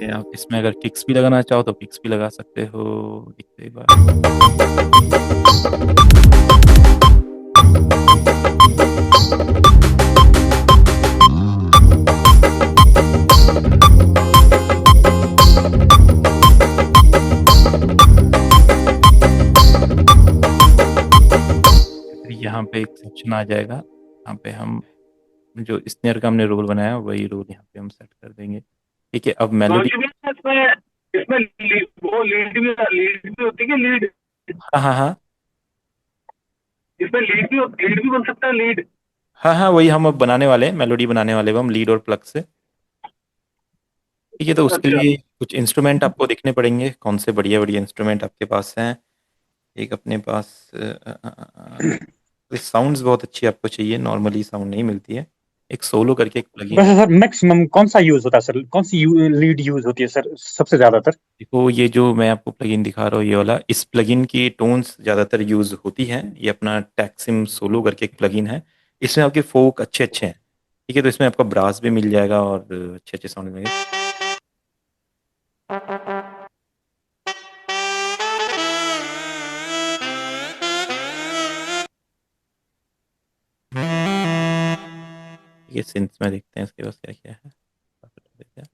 आप इसमें अगर किक्स भी लगाना चाहो तो किक्स भी लगा सकते हो। देखते एक बार। यहाँ पे एक सेक्शन आ जाएगा, यहाँ पे हम जो स्नेयर का हमने रोल बनाया वही रोल यहाँ पे हम सेट कर देंगे, ठीक है। अब मेलोडी, इसमें इसमें वो लीड भी होती है, लीड हाँ हाँ हाँ इसमें लीड भी बन सकता है, लीड। हाँ हाँ, वही हम अब बनाने वाले हैं, मेलोडी बनाने वाले हैं हम लीड और प्लग से, ठीक है। तो उसके अच्छा, लिए कुछ इंस्ट्रूमेंट आपको देखने पड़ेंगे, कौन से बढ़िया बढ़िया इंस्ट्रूमेंट आपके पास हैं। एक अपने पास साउंड्स बहुत अच्छी आपको चाहिए, नॉर्मली साउंड नहीं मिलती है। एक सोलो करके एक प्लगइन वैसे है। सर मैक्सिमम कौन सा यूज होता है सर, कौन सी लीड यूज होती है सर सबसे ज्यादातर? देखो ये जो मैं आपको प्लगइन दिखा रहा हूँ ये वाला, इस प्लगइन की टोन्स ज़्यादातर यूज होती हैं। ये अपना टैक्सिम सोलो करके एक प्लगइन है, इसमें आपके फोक अच्छे अच्छे हैं, ठीक है। तो इसमें आपका ब्रास भी मिल जाएगा और अच्छे अच्छे साउंड मिलेंगे। ये सिंथ में देखते हैं इसके पास क्या क्या है, देखते हैं।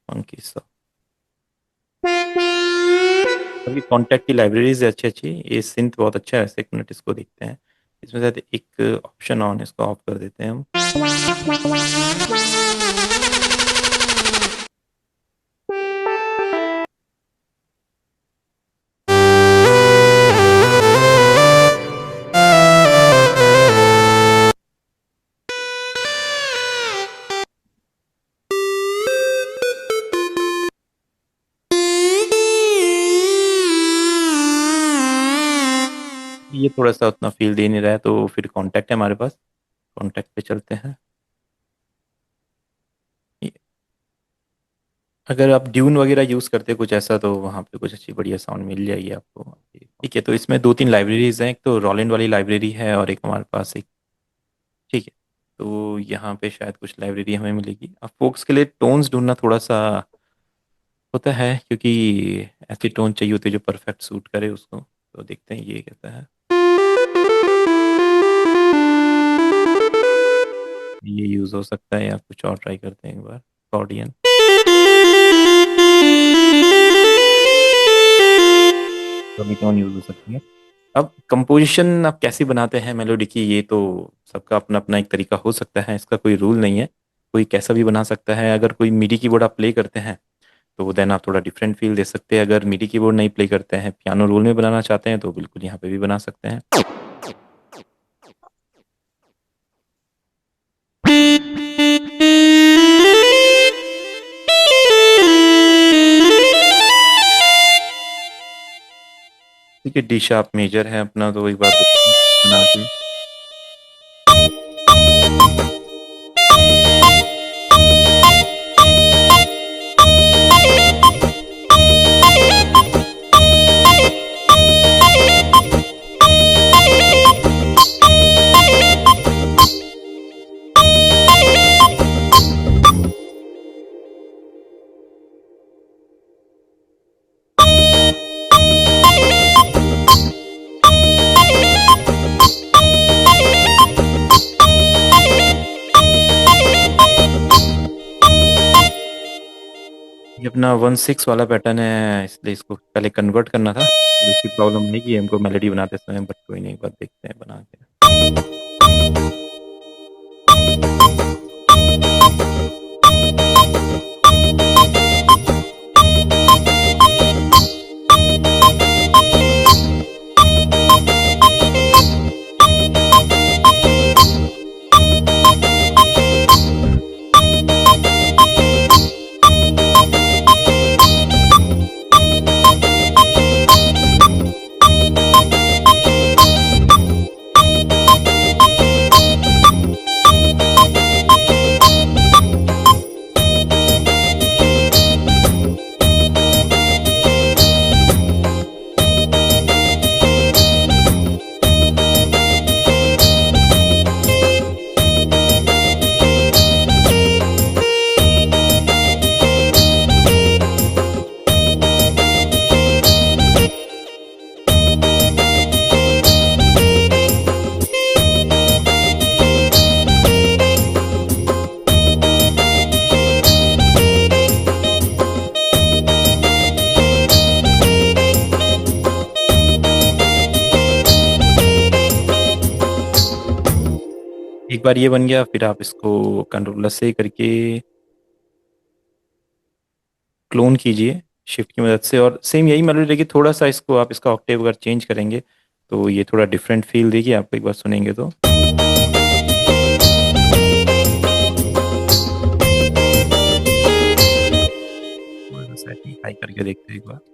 फंकी सा अभी कॉन्टैक्ट की लाइब्रेरीज है अच्छी अच्छी, ये सिंथ बहुत अच्छा है। एक मिनट इसको देखते हैं, इसमें शायद एक ऑप्शन ऑन है, इसको ऑफ कर देते हैं हम। ये थोड़ा सा उतना फील दे नहीं रहा है, तो फिर कॉन्टैक्ट है हमारे पास, कॉन्टैक्ट पे चलते हैं। अगर आप ड्यून वगैरह यूज़ करते कुछ ऐसा तो वहाँ पे कुछ अच्छी बढ़िया साउंड मिल जाएगी आपको। ठीक है, तो इसमें दो तीन लाइब्रेरीज हैं, एक तो रॉलिंड वाली लाइब्रेरी है और एक हमारे पास एक। ठीक है, तो यहाँ पे शायद कुछ लाइब्रेरी हमें मिलेगी। अब फोक्स के लिए टोन्स ढूंढना थोड़ा सा होता है, क्योंकि ऐसी टोन चाहिए होती है जो परफेक्ट सूट करे उसको। तो देखते हैं ये कहता है, ये यूज़ हो सकता है, या कुछ और ट्राई करते हैं एक बार। अकॉर्डियन, कभी टोन यूज़ हो सकती है। अब कंपोजिशन आप कैसी बनाते हैं मेलोडी की, ये तो सबका अपना अपना एक तरीका हो सकता है, इसका कोई रूल नहीं है। कोई कैसा भी बना सकता है। अगर कोई मिडी कीबोर्ड आप प्ले करते हैं तो देन आप थोड़ा डिफरेंट फील दे सकते हैं। अगर मिडी कीबोर्ड नहीं प्ले करते हैं, पियानो रोल में बनाना चाहते हैं, तो बिल्कुल यहाँ पे भी बना सकते हैं। ठीक है, डी शार्प मेजर है अपना, तो एक बार बना के। ये अपना 1/6 वाला पैटर्न है, इसलिए इसको पहले कन्वर्ट करना था। तो इसकी प्रॉब्लम नहीं की हमको मेलोडी बनाते समय, बट कोई नहीं, एक बार देखते हैं बना के। एक बार ये बन गया, फिर आप इसको कंट्रोलर से करके क्लोन कीजिए शिफ्ट की मदद से, और सेम यही मेलोडी रहेगी। थोड़ा सा इसको आप इसका ऑक्टेव अगर चेंज करेंगे तो ये थोड़ा डिफरेंट फील देगी आपको, एक बार सुनेंगे तो। सेटिंग हाई करके देखते हैं एक बार।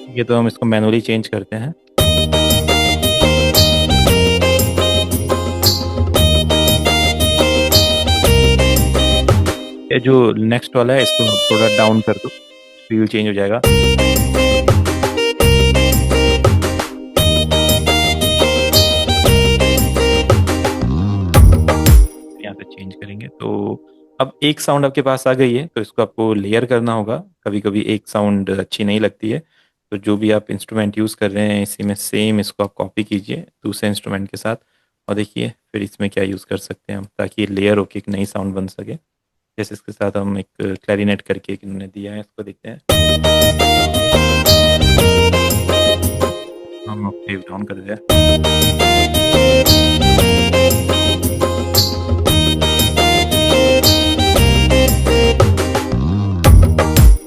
ये तो हम इसको मैनुअली चेंज करते हैं। ये जो नेक्स्ट वाला है इसको आप थोड़ा डाउन कर दो, फील चेंज हो जाएगा। यहाँ से चेंज करेंगे तो अब एक साउंड आपके पास आ गई है, तो इसको आपको लेयर करना होगा। कभी कभी एक साउंड अच्छी नहीं लगती है, तो जो भी आप इंस्ट्रूमेंट यूज़ कर रहे हैं इसी में सेम इसको आप कॉपी कीजिए दूसरे इंस्ट्रूमेंट के साथ, और देखिए फिर इसमें क्या यूज़ कर सकते हैं हम, ताकि लेयर होके एक नई साउंड बन सके। जैसे इसके साथ हम एक क्लैरिनेट करके एक इन्होंने दिया है, इसको देखते हैं। हम ऑक्टेव डाउन कर दिया।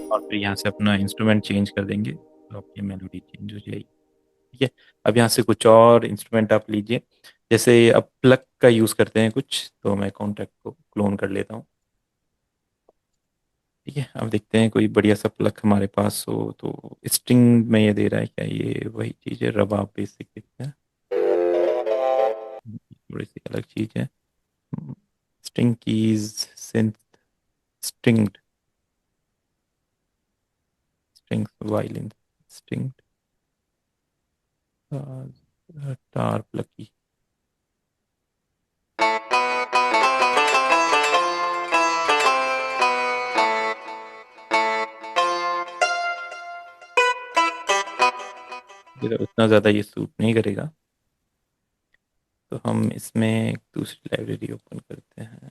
और फिर यहाँ से अपना इंस्ट्रूमेंट चेंज कर देंगे तो आपकी मेलोडी चेंज हो जाएगी। ठीक है, अब यहाँ से कुछ और इंस्ट्रूमेंट आप लीजिए। जैसे अब प्लग का यूज़ करते हैं कुछ, तो मैं कॉन्ट्रैक्ट को क्लोन कर लेता हूँ। ठीक है, अब देखते हैं कोई बढ़िया सा प्लग हमारे पास हो। तो स्ट्रिंग में ये दे रहा है क्या, ये वही चीज़ है, रबाब बेसिक देखते हैं, थोड़ी सी अलग चीज़ है। string keys, synth, stringed, strings, violin, stringed, tar, plucky. उतना ज़्यादा ये सूट नहीं करेगा, तो हम इसमें एक दूसरी लाइब्रेरी ओपन करते हैं।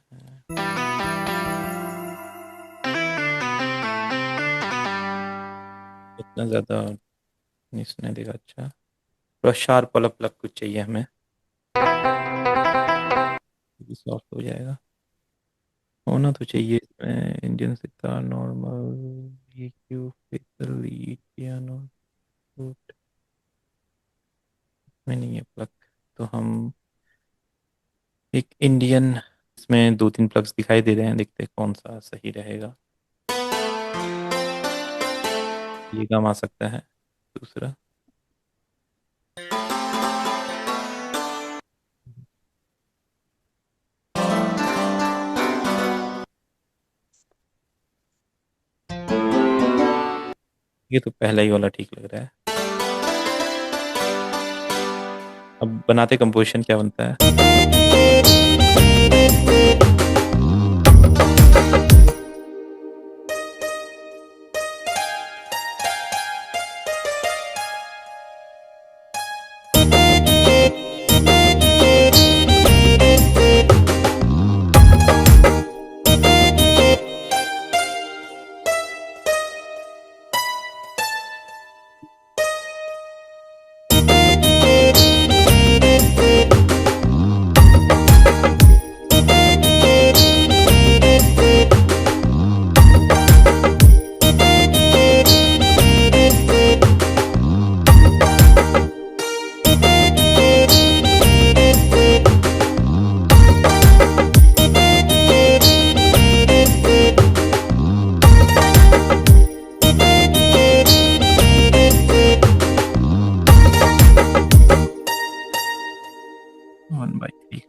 इतना ज़्यादा नहीं सुनाई देगा। अच्छा, थोड़ा शार्प वाला प्लग कुछ चाहिए हमें, सॉफ्ट हो जाएगा। होना तो चाहिए इसमें Indian sitar, normal, EQ, फेसल, lead, piano, flute में नहीं है प्लग, तो हम एक इंडियन, इसमें 2-3 प्लग्स दिखाई दे रहे हैं, देखते हैं कौन सा सही रहेगा। ये काम आ सकता है। दूसरा ये तो पहला ही वाला ठीक लग रहा है। अब बनाते कंपोजिशन क्या बनता है।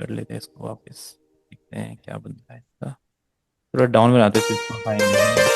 कर लेते हैं इसको वापस, देखते हैं क्या बनता है इसका। थोड़ा डाउन बनाते हैं इसको हाई में।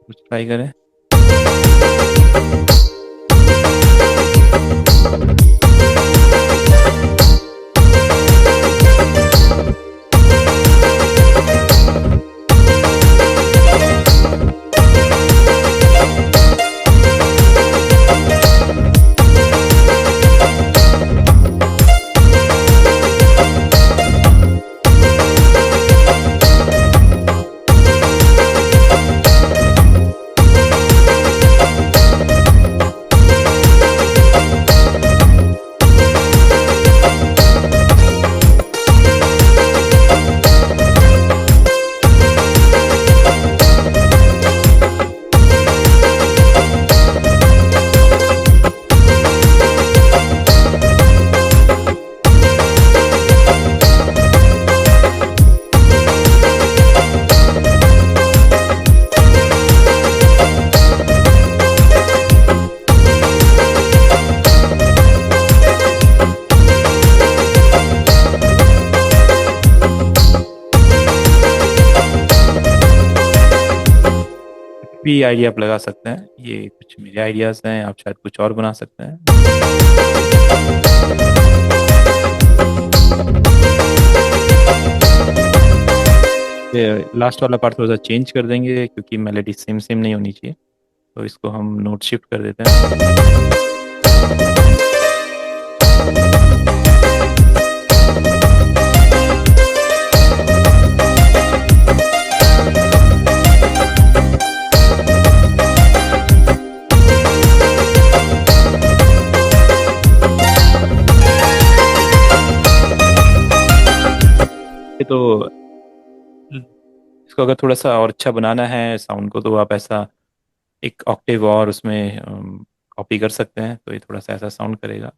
कुछ ट्राई करें। भी आइडिया आप लगा सकते हैं, ये कुछ मेरे आइडियाज हैं, आप शायद कुछ और बना सकते हैं। लास्ट वाला पार्ट थोड़ा सा चेंज कर देंगे क्योंकि मेलोडी सेम सेम नहीं होनी चाहिए, तो इसको हम नोट शिफ्ट कर देते हैं। तो इसको अगर थोड़ा सा और अच्छा बनाना है साउंड को, तो आप ऐसा एक ऑक्टेव और उसमें कॉपी कर सकते हैं, तो ये थोड़ा सा ऐसा साउंड करेगा।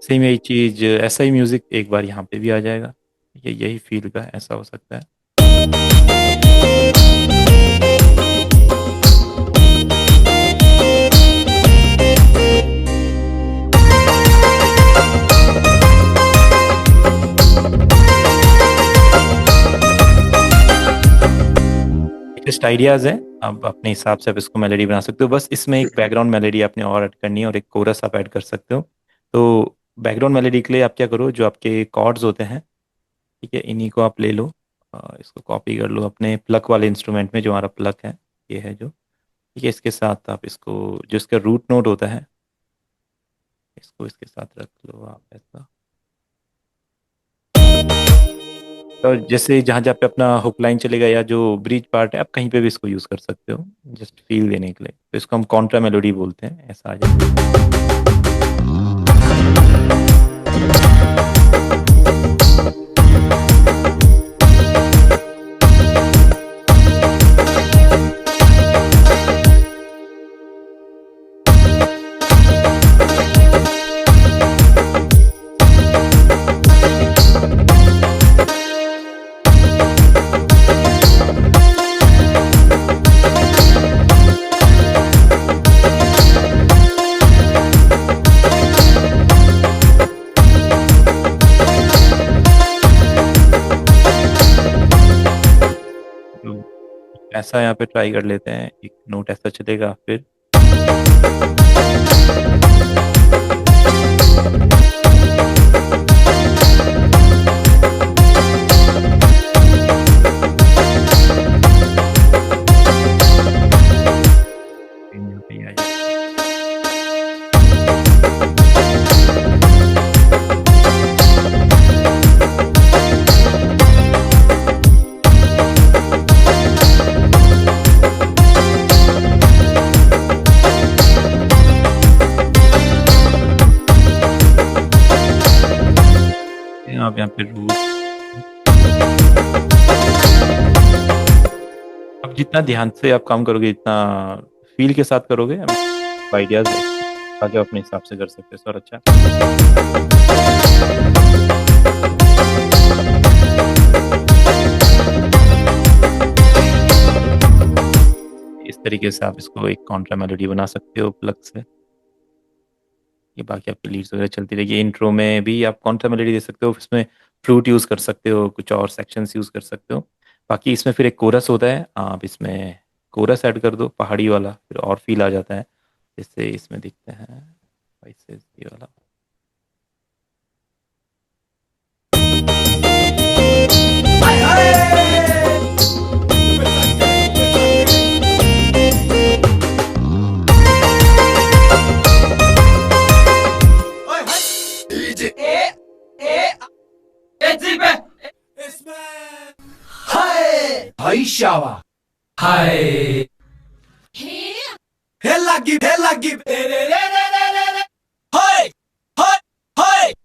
सेम यही चीज, ऐसा ही म्यूजिक एक बार यहाँ पे भी आ जाएगा, ये यही फील का ऐसा हो सकता है। जस्ट आइडियाज हैं, आप अपने हिसाब से आप इसको मेलोडी बना सकते हो। बस इसमें एक बैकग्राउंड मेलोडी आपने और ऐड करनी है और एक कोरस आप ऐड कर सकते हो। तो बैकग्राउंड मेलोडी के लिए आप क्या करो, जो आपके कॉर्ड्स होते हैं, ठीक है, इन्हीं को आप ले लो, इसको कॉपी कर लो अपने प्लक वाले इंस्ट्रूमेंट में, जो हमारा प्लक है ये है जो, ठीक है। इसके साथ आप इसको, जो इसका रूट नोट होता है, इसको इसके साथ रख लो आप ऐसा। तो जैसे जहाँ जहाँ पे अपना हुक लाइन चलेगा या जो ब्रिज पार्ट है, आप कहीं पे भी इसको यूज कर सकते हो जस्ट फील देने के लिए। तो इसको हम कॉन्ट्रा मेलोडी बोलते हैं, ऐसा आ जाए। तो ऐसा यहाँ पे ट्राई कर लेते हैं, एक नोट ऐसा चलेगा, फिर यहाँ पे आ जाए। आप यहाँ पे रूट, अब जितना ध्यान से आप काम करोगे, जितना फील के साथ करोगे, आइडियाज आगे अपने हिसाब से कर सकते हो। सर अच्छा, इस तरीके से आप इसको एक कॉन्ट्रा मेलोडी बना सकते हो प्लग से। ये बाकी आपकी लीड्स वगैरह चलती रहेगी। इंट्रो में भी आप कॉन्ट्रा मेलोडी दे सकते हो, इसमें फ्लूट यूज़ कर सकते हो, कुछ और सेक्शंस यूज़ कर सकते हो। बाकी इसमें फिर एक कोरस होता है, आप इसमें कोरस ऐड कर दो पहाड़ी वाला, फिर और फील आ जाता है, जैसे इसमें दिखते हैं वैसे ये वाला। Hai shawa. Hai. Hella give. Hai.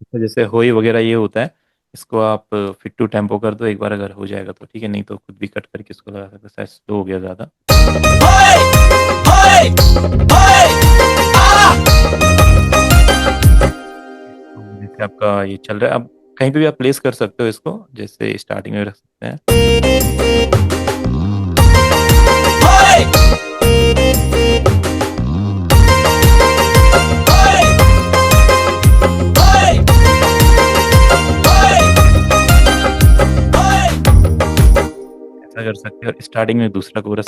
तो जैसे होई वगैरह ये होता है, इसको आप फिट टू टेम्पो कर दो एक बार, अगर हो जाएगा तो ठीक है, नहीं तो खुद भी कट करके इसको लगा सकते हो। स्लो हो गया ज़्यादा। जैसे आपका ये चल रहा है, अब कहीं पे भी आप प्लेस कर सकते हो इसको, जैसे स्टार्टिंग में रख सकते हैं। ऐसा कर सकते हो, और स्टार्टिंग में दूसरा कोरस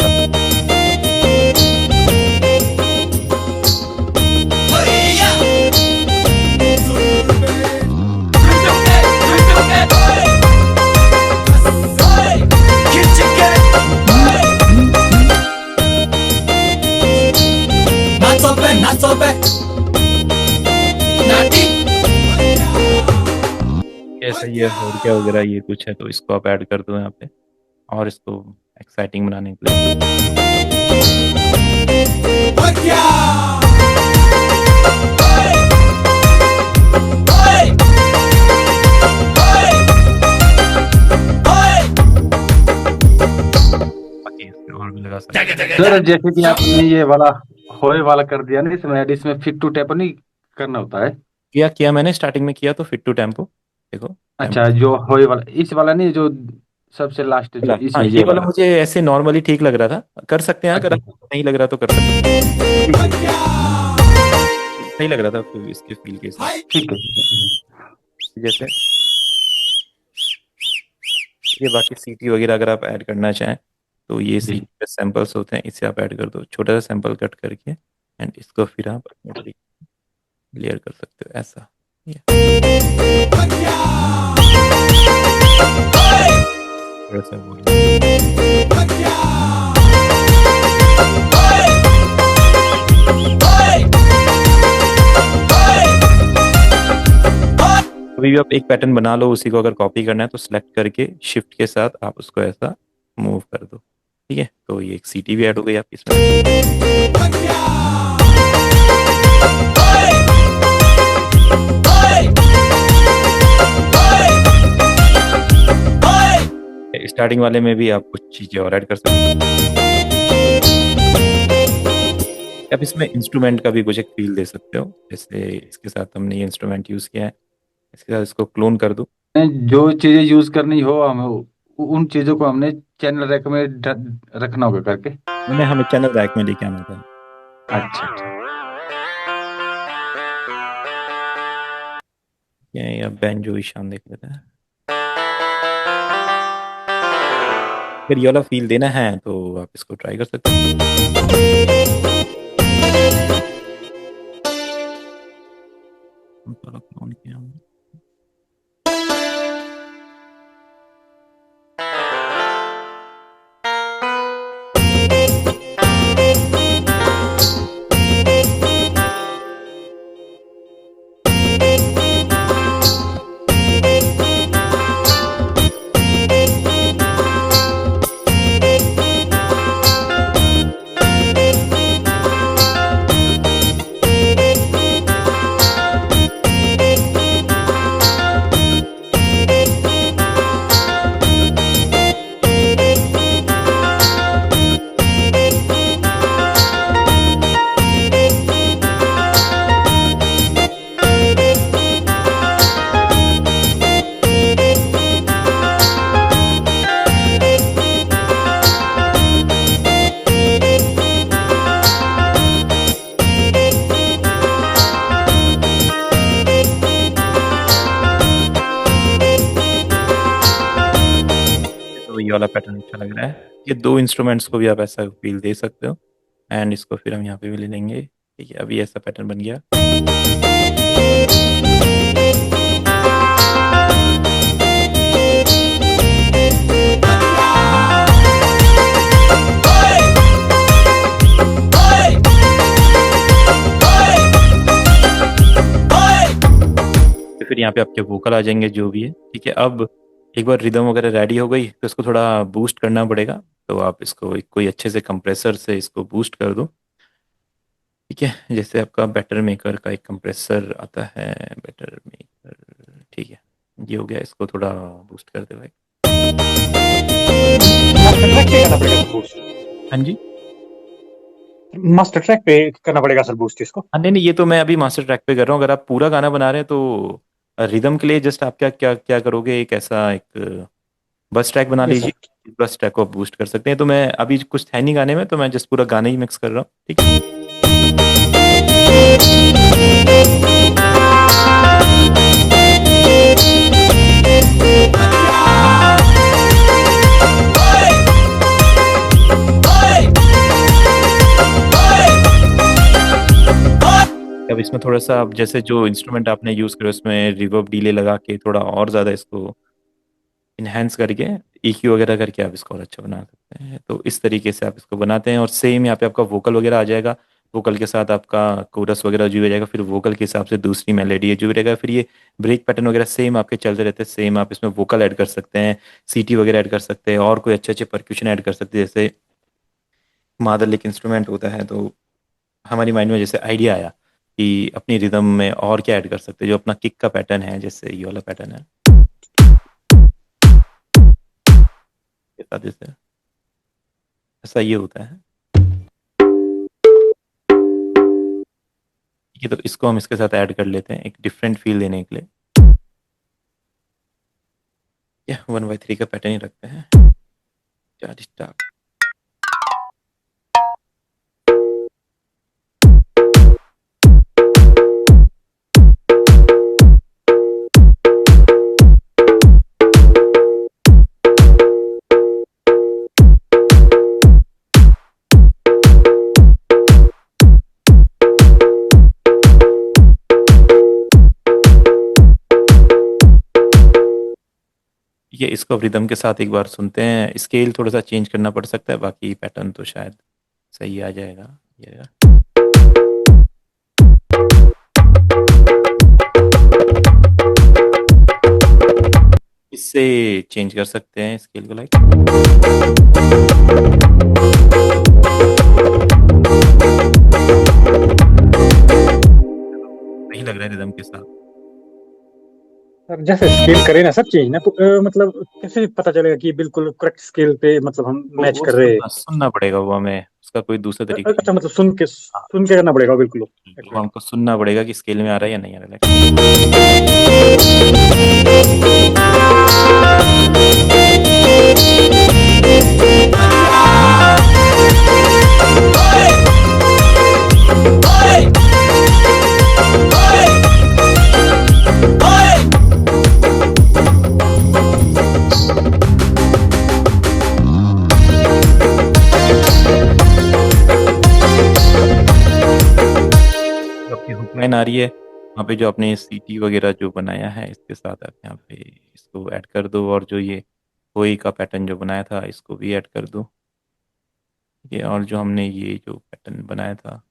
ऐसा, ये और क्या वगैरह ये कुछ है, तो इसको आप ऐड कर दो यहाँ पे, और इसको एक्साइटिंग बनाने के लिए। बाकी इसमें और भी लगा सकते हैं। सर जैसे कि आपने ये वाला होए वाला कर दिया ना, इसमें फिट टू टेम्पो नहीं करना होता है। किया मैंने स्टार्टिंग में किया तो फिट टू टेम्पो देखो। अच्छा, जो होए वाला इस वाला नहीं, जो सबसे लास्ट जो हाँ, इसमें ये ये वाला वाला। मुझे ऐसे नॉर्मली ठीक लग रहा था, कर सकते हैं, अगर अच्छा, आपको नहीं लग रहा तो कर सकते हैं। सही लग रहा था फिर इसके फील के हिसाब ठीक है। से। जैसे ये बाकी सीटी वगैरह अगर आप ऐड करना चाहें तो ये जी। सीटी के सैंपल्स होते हैं, इसे आप ऐड कर दो, छोटा सा सैंपल कट करके, एंड इसको फिर आप लेयर कर सकते हो ऐसा। ये थोड़ा सा volume। अभी भी आप एक पैटर्न बना लो, उसी को अगर कॉपी करना है तो सिलेक्ट करके शिफ्ट के साथ आप उसको ऐसा मूव कर दो, ठीक है। तो ये एक सीटी भी ऐड हो गई आपकी इसमें। स्टार्टिंग वाले में भी आप कुछ चीजें और ऐड कर सकते हैं। आप इसमें इंस्ट्रूमेंट का भी कुछ एक फील दे सकते हो, जैसे इसके साथ हमने ये इंस्ट्रूमेंट यूज किया है, इसके साथ इसको क्लोन कर दो। जो चीजें यूज करनी हो हमें उन चीजों को हमने चैनल रैक में रखना होगा करके। मैंने हमें चैनल रैक में लेके आना था। अच्छा अच्छा। ये अब बैंजो ईशान देख लेते हैं। अगर ये वाला फील देना है तो आप इसको ट्राई कर सकते हैं। थोड़ा clone किया हमने। तो ये वाला पैटर्न अच्छा लग रहा है। ये दो इंस्ट्रूमेंट्स को भी आप ऐसा फील दे सकते हो, एंड इसको फिर हम यहाँ पे भी ले लेंगे, ठीक है। अभी ऐसा पैटर्न बन गया। तो फिर यहाँ पे आपके वोकल आ जाएंगे जो भी है, ठीक है। अब एक बार रिदम वगैरह रेडी हो गई तो इसको थोड़ा बूस्ट करना पड़ेगा, तो आप इसको कोई अच्छे से कंप्रेसर से इसको बूस्ट कर दो, ठीक है। जैसे आपका बेटर मेकर का एक कंप्रेसर आता है, बेटर मेकर, ठीक है। ये हो गया, इसको थोड़ा बूस्ट कर दो भाई। मास्टर ट्रैक पे करना पड़ेगा सर बूस्ट। हाँ जी, मास्टर ट्रैक पे करना पड़ेगा सर बूस्ट इसको। हाँ नहीं नहीं, ये तो मैं अभी मास्टर ट्रैक पे कर रहा हूँ। अगर आप पूरा गाना बना रहे हैं तो रिदम के लिए जस्ट आप क्या क्या क्या करोगे, एक ऐसा एक बस ट्रैक बना यस सर। लीजिए, बस ट्रैक को आप बूस्ट कर सकते हैं। तो मैं अभी कुछ है नहीं गाने में, तो मैं जस्ट पूरा गाना ही मिक्स कर रहा हूँ, ठीक है। अब इसमें थोड़ा सा आप जैसे जो इंस्ट्रूमेंट आपने यूज करे उसमें रिवर्ब डिले लगा के थोड़ा और ज्यादा इसको इनहेंस करके EQ वगैरह करके आप इसको और अच्छा बना सकते हैं। तो इस तरीके से आप इसको बनाते हैं, और सेम यहाँ पे आपका वोकल वगैरह आ जाएगा। वोकल के साथ आपका कोरस वगैरह जो भी रहेगा, फिर वोकल के हिसाब से दूसरी मेलेडी है जो भी रहेगा, फिर ये ब्रेक पैटर्न वगैरह सेम आपके चलते रहते हैं। सेम आप इसमें वोकल ऐड कर सकते हैं, सीटी वगैरह ऐड कर सकते हैं, और कोई अच्छे अच्छे परक्यूशन ऐड कर सकते हैं। जैसे मादल एक इंस्ट्रूमेंट होता है, तो हमारी माइंड में जैसे आइडिया आया कि अपनी रिदम में और क्या ऐड कर सकते हैं, जो अपना किक का पैटर्न है, जैसे ये वाला पैटर्न है के साथ, जैसे ऐसा ये होता है। ठीक है, तो इसको हम इसके साथ ऐड कर लेते हैं एक डिफरेंट फील देने के लिए। या 1/3 का पैटर्न ही रखते हैं। चार स्टार। ये इसको अब रिदम के साथ एक बार सुनते हैं। स्केल थोड़ा सा चेंज करना पड़ सकता है, बाकी पैटर्न तो शायद सही आ जाएगा। ये इससे चेंज कर सकते हैं स्केल को, लाइक नहीं लग रहा है रिदम के साथ। सर जैसे स्केल करें ना सब चीज ना, तो मतलब कैसे पता चलेगा कि बिल्कुल करेक्ट स्केल पे मतलब हम मैच वो कर रहे हैं? सुनना पड़ेगा, वो हमें उसका कोई दूसरा तरीका अच्छा, मतलब सुन के करना पड़ेगा बिल्कुल नहीं। वो हमको सुनना पड़ेगा कि स्केल में आ रहा है या नहीं आ रहा अपनी हुक लाइन आ रही है वहाँ पे, जो आपने सीटी वगैरह जो बनाया है इसके साथ आप यहाँ पे इसको ऐड कर दो, और जो ये कोई का पैटर्न जो बनाया था इसको भी ऐड कर दो। ये और जो हमने ये जो पैटर्न बनाया था,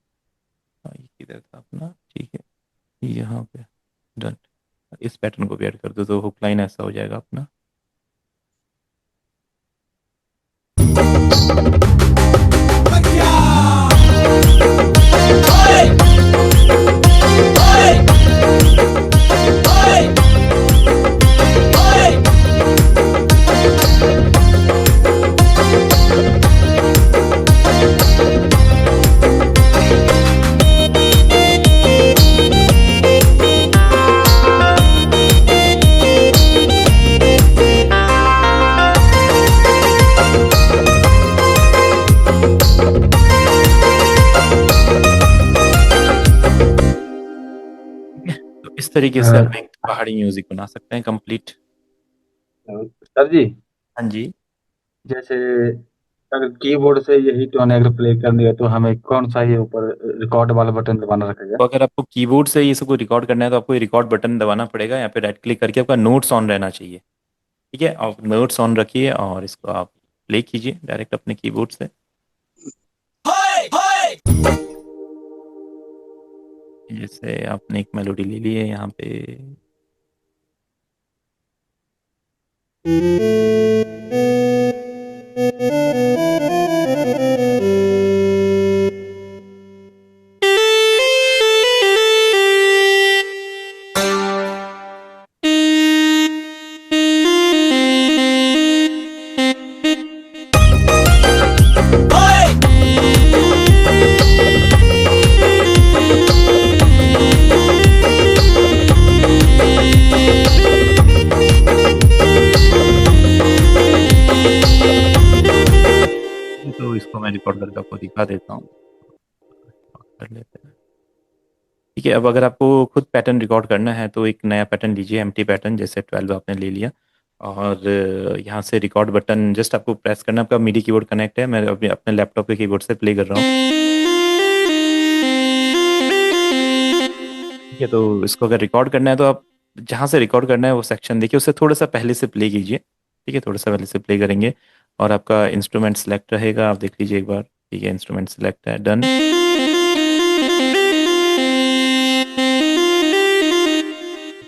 ये किधर था अपना, ठीक है यहाँ पे, डन। इस पैटर्न को भी ऐड कर दो, तो हुक लाइन ऐसा हो जाएगा अपना। तो इस तरीके से आप एक पहाड़ी म्यूजिक बना सकते हैं कंप्लीट। सर जी, हाँ जी। जैसे अगर कीबोर्ड से यही टोन अगर प्ले करनी है तो हमें कौन सा ये ऊपर रिकॉर्ड वाला बटन दबाना रखेगा? तो अगर आपको कीबोर्ड से ये सब को रिकॉर्ड करना है तो आपको रिकॉर्ड बटन दबाना पड़ेगा, यहाँ पे राइट क्लिक करके आपका नोट्स ऑन रहना चाहिए। ठीक है, आप नोट्स ऑन रखिए और इसको आप प्ले कीजिए डायरेक्ट अपने कीबोर्ड से। जैसे आपने एक मेलोडी ले ली है यहाँ पे, तो इसको मैं रिकॉर्ड करके आपको दिखा देता हूँ, कर लेते हैं। ठीक है, अब अगर आपको खुद पैटर्न रिकॉर्ड करना है तो एक नया पैटर्न लीजिए, एम्प्टी पैटर्न, जैसे 12 आपने ले लिया, और यहाँ से रिकॉर्ड बटन जस्ट आपको प्रेस करना। आपका मीडी कीबोर्ड कनेक्ट है, मैं अभी अपने लैपटॉप के कीबोर्ड से प्ले कर रहा हूँ। ठीक है, तो इसको अगर रिकॉर्ड करना है तो आप जहाँ से रिकॉर्ड करना है वो सेक्शन देखिए, उससे थोड़ा सा पहले से प्ले कीजिए। ठीक है, थोड़ा सा पहले से प्ले करेंगे और आपका इंस्ट्रूमेंट सेलेक्ट रहेगा, आप देख लीजिए एक बार। ठीक है, इंस्ट्रूमेंट सेलेक्ट है, डन।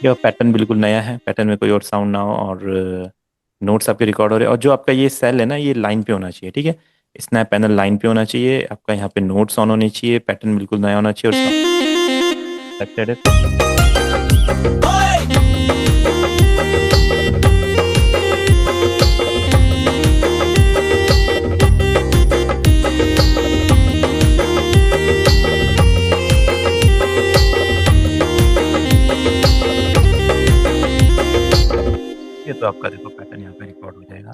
ये पैटर्न बिल्कुल नया है, पैटर्न में कोई और साउंड ना हो और नोट्स आपके रिकॉर्ड हो रहे हैं। और जो आपका ये सेल है ना, ये लाइन पे होना चाहिए, ठीक है। स्नैप पैनल लाइन पे होना चाहिए आपका, यहाँ पे नोट्स ऑन होने चाहिए, पैटर्न बिल्कुल नया होना चाहिए और सेलेक्टेड है। ये तो आपका देखो पैटर्न यहाँ पे रिकॉर्ड हो जाएगा।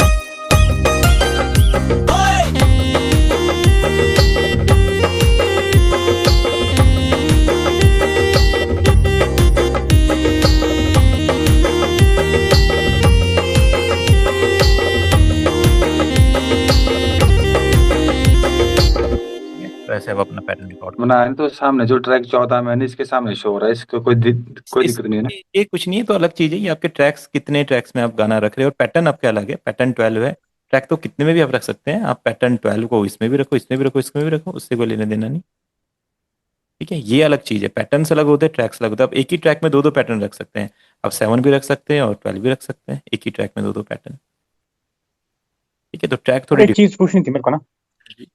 तो ऐसे अब अपना पैटर्न रिकॉर्ड बनाए तो सामने जो ट्रैक 14 में है इसके सामने शो हो रहा है, इसको कोई दिक्कत नहीं है ना? ये कुछ नहीं है तो अलग चीज है। ये आपके ट्रैक्स, कितने ट्रैक्स में आप गाना रख रहे हो और पैटर्न आपके अलग है। पैटर्न 12 है, ट्रैक तो कितने में भी आप रख सकते हैं। आप पैटर्न 12 को इसमें भी रखो, इसमें भी रखो, इसमें भी रखो, उससे कोई लेने देना नहीं, ठीक है। ये अलग चीज है, पैटर्न्स अलग होते हैं, ट्रैक्स अलग होते हैं। आप एक ही ट्रैक में दो दो पैटर्न रख सकते हैं। आप 7 भी रख सकते हैं और 12 भी रख सकते हैं, एक ही ट्रैक में दो दो पैटर्न, ठीक है। तो ट्रैक और थोड़े एक चीज पूछनी थी मेरे को ना different-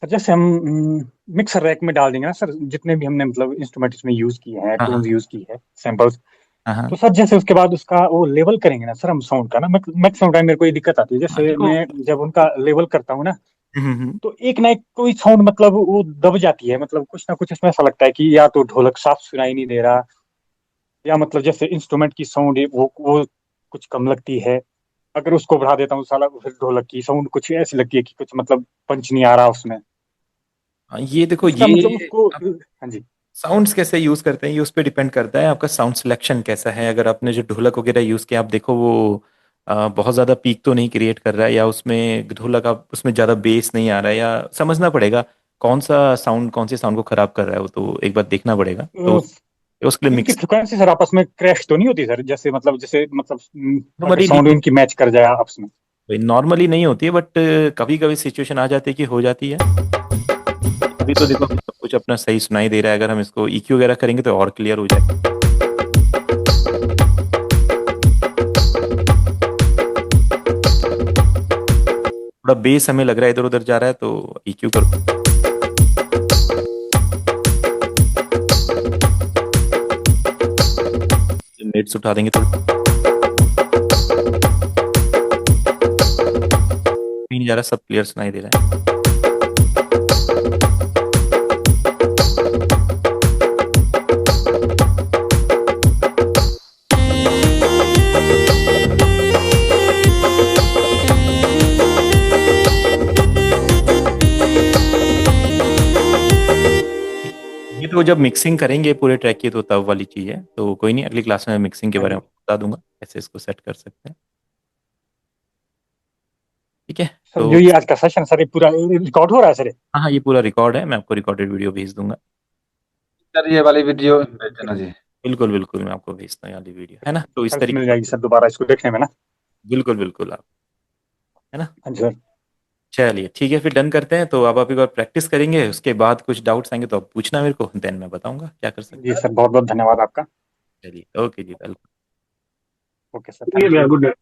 सर, जैसे हम मिक्सर रैक में डाल देंगे ना सर, जितने भी हमने मतलब इंस्ट्रूमेंट इसमें यूज किए हैं, हाँ टून्स यूज की है, सैंपल्स, हाँ हाँ तो सर जैसे उसके बाद उसका वो लेवल करेंगे ना सर हम साउंड का ना, मैक्सिमम टाइम मेरे को ये दिक्कत आती है। हाँ, जैसे देखो। मैं जब उनका लेवल करता हूँ ना, हम्म। तो एक ना एक कोई साउंड मतलब वो दब जाती है, मतलब कुछ ना कुछ इसमें ऐसा लगता है कि या तो ढोलक साफ सुनाई नहीं दे रहा, या मतलब जैसे इंस्ट्रूमेंट की साउंड वो कुछ कम लगती है। अगर उसको बढ़ा देता हूँ साला, फिर ढोलक की साउंड कुछ ऐसी लगती है कि कुछ मतलब पंच नहीं आ रहा उसमें। हाँ, ये देखो, उसका मतलब ये उसको, हाँ जी। साउंड्स कैसे यूज करते हैं ये उस पर डिपेंड करता है। आपका साउंड सिलेक्शन कैसा है। अगर आपने जो ढोलक वगैरह यूज किया, आप देखो वो बहुत ज्यादा पीक तो नहीं क्रिएट कर रहा है, या उसमें ढोलक आप उसमें ज्यादा बेस नहीं आ रहा है, या समझना पड़ेगा कौन सा साउंड कौन से साउंड को खराब कर रहा है। वो तो एक बार देखना पड़ेगा, तो उसके लिए इनकी मिक्स। फ्रिक्वेंसी सर आपस में क्रैश तो नहीं होती सर? जैसे मतलब अगर नॉर्मली साउंड नहीं, इनकी मैच कर जाए आपस में। नॉर्मली नहीं होती है, बट कभी कभी सिचुएशन आ जाती है कि हो जाती है। अभी तो देखो सब कुछ अपना सही सुनाई दे रहा है। अगर हम इसको EQ वगैरह करेंगे तो और क्लियर हो जाएगा। थोड़ा बेस हमें लग रहा है इधर उधर जा रहा है, तो EQ करो। मिड्स उठा देंगे तो नहीं जा रहा, सब क्लियर सुनाई दे रहा है। ये तो जब मिक्सिंग करेंगे पूरे ट्रैक की तो तब वाली चीज है। तो कोई नहीं, अगली क्लास में मिक्सिंग के हाँ बारे में जी बता दूंगा कैसे इसको सेट कर सकते हैं, ठीक है। सर, तो जो ये आज का सेशन सर, ये पूरा रिकॉर्ड हो रहा है सर ये? हाँ हाँ, ये पूरा रिकॉर्ड है, मैं आपको रिकॉर्डेड वीडियो भेज दूंगा। सर ये वाली वीडियो भेज देना जी। बिल्कुल बिल्कुल, मैं आपको भेजता हूँ वाली वीडियो, है ना। तो इस हेल्प मिल तरीके जाएगी सर दोबारा इसको देखने में ना। बिल्कुल बिल्कुल आप, है ना। हाँ जी सर। चलिए ठीक है, फिर डन करते हैं। तो अब आप एक बार प्रैक्टिस करेंगे, उसके बाद कुछ डाउट्स आएंगे तो आप पूछना मेरे को, देन मैं बताऊंगा क्या कर सकते जी हैं। सर, बहुत बहुत धन्यवाद आपका। चलिए, ओके जी, welcome. Okay sir, thank you. Good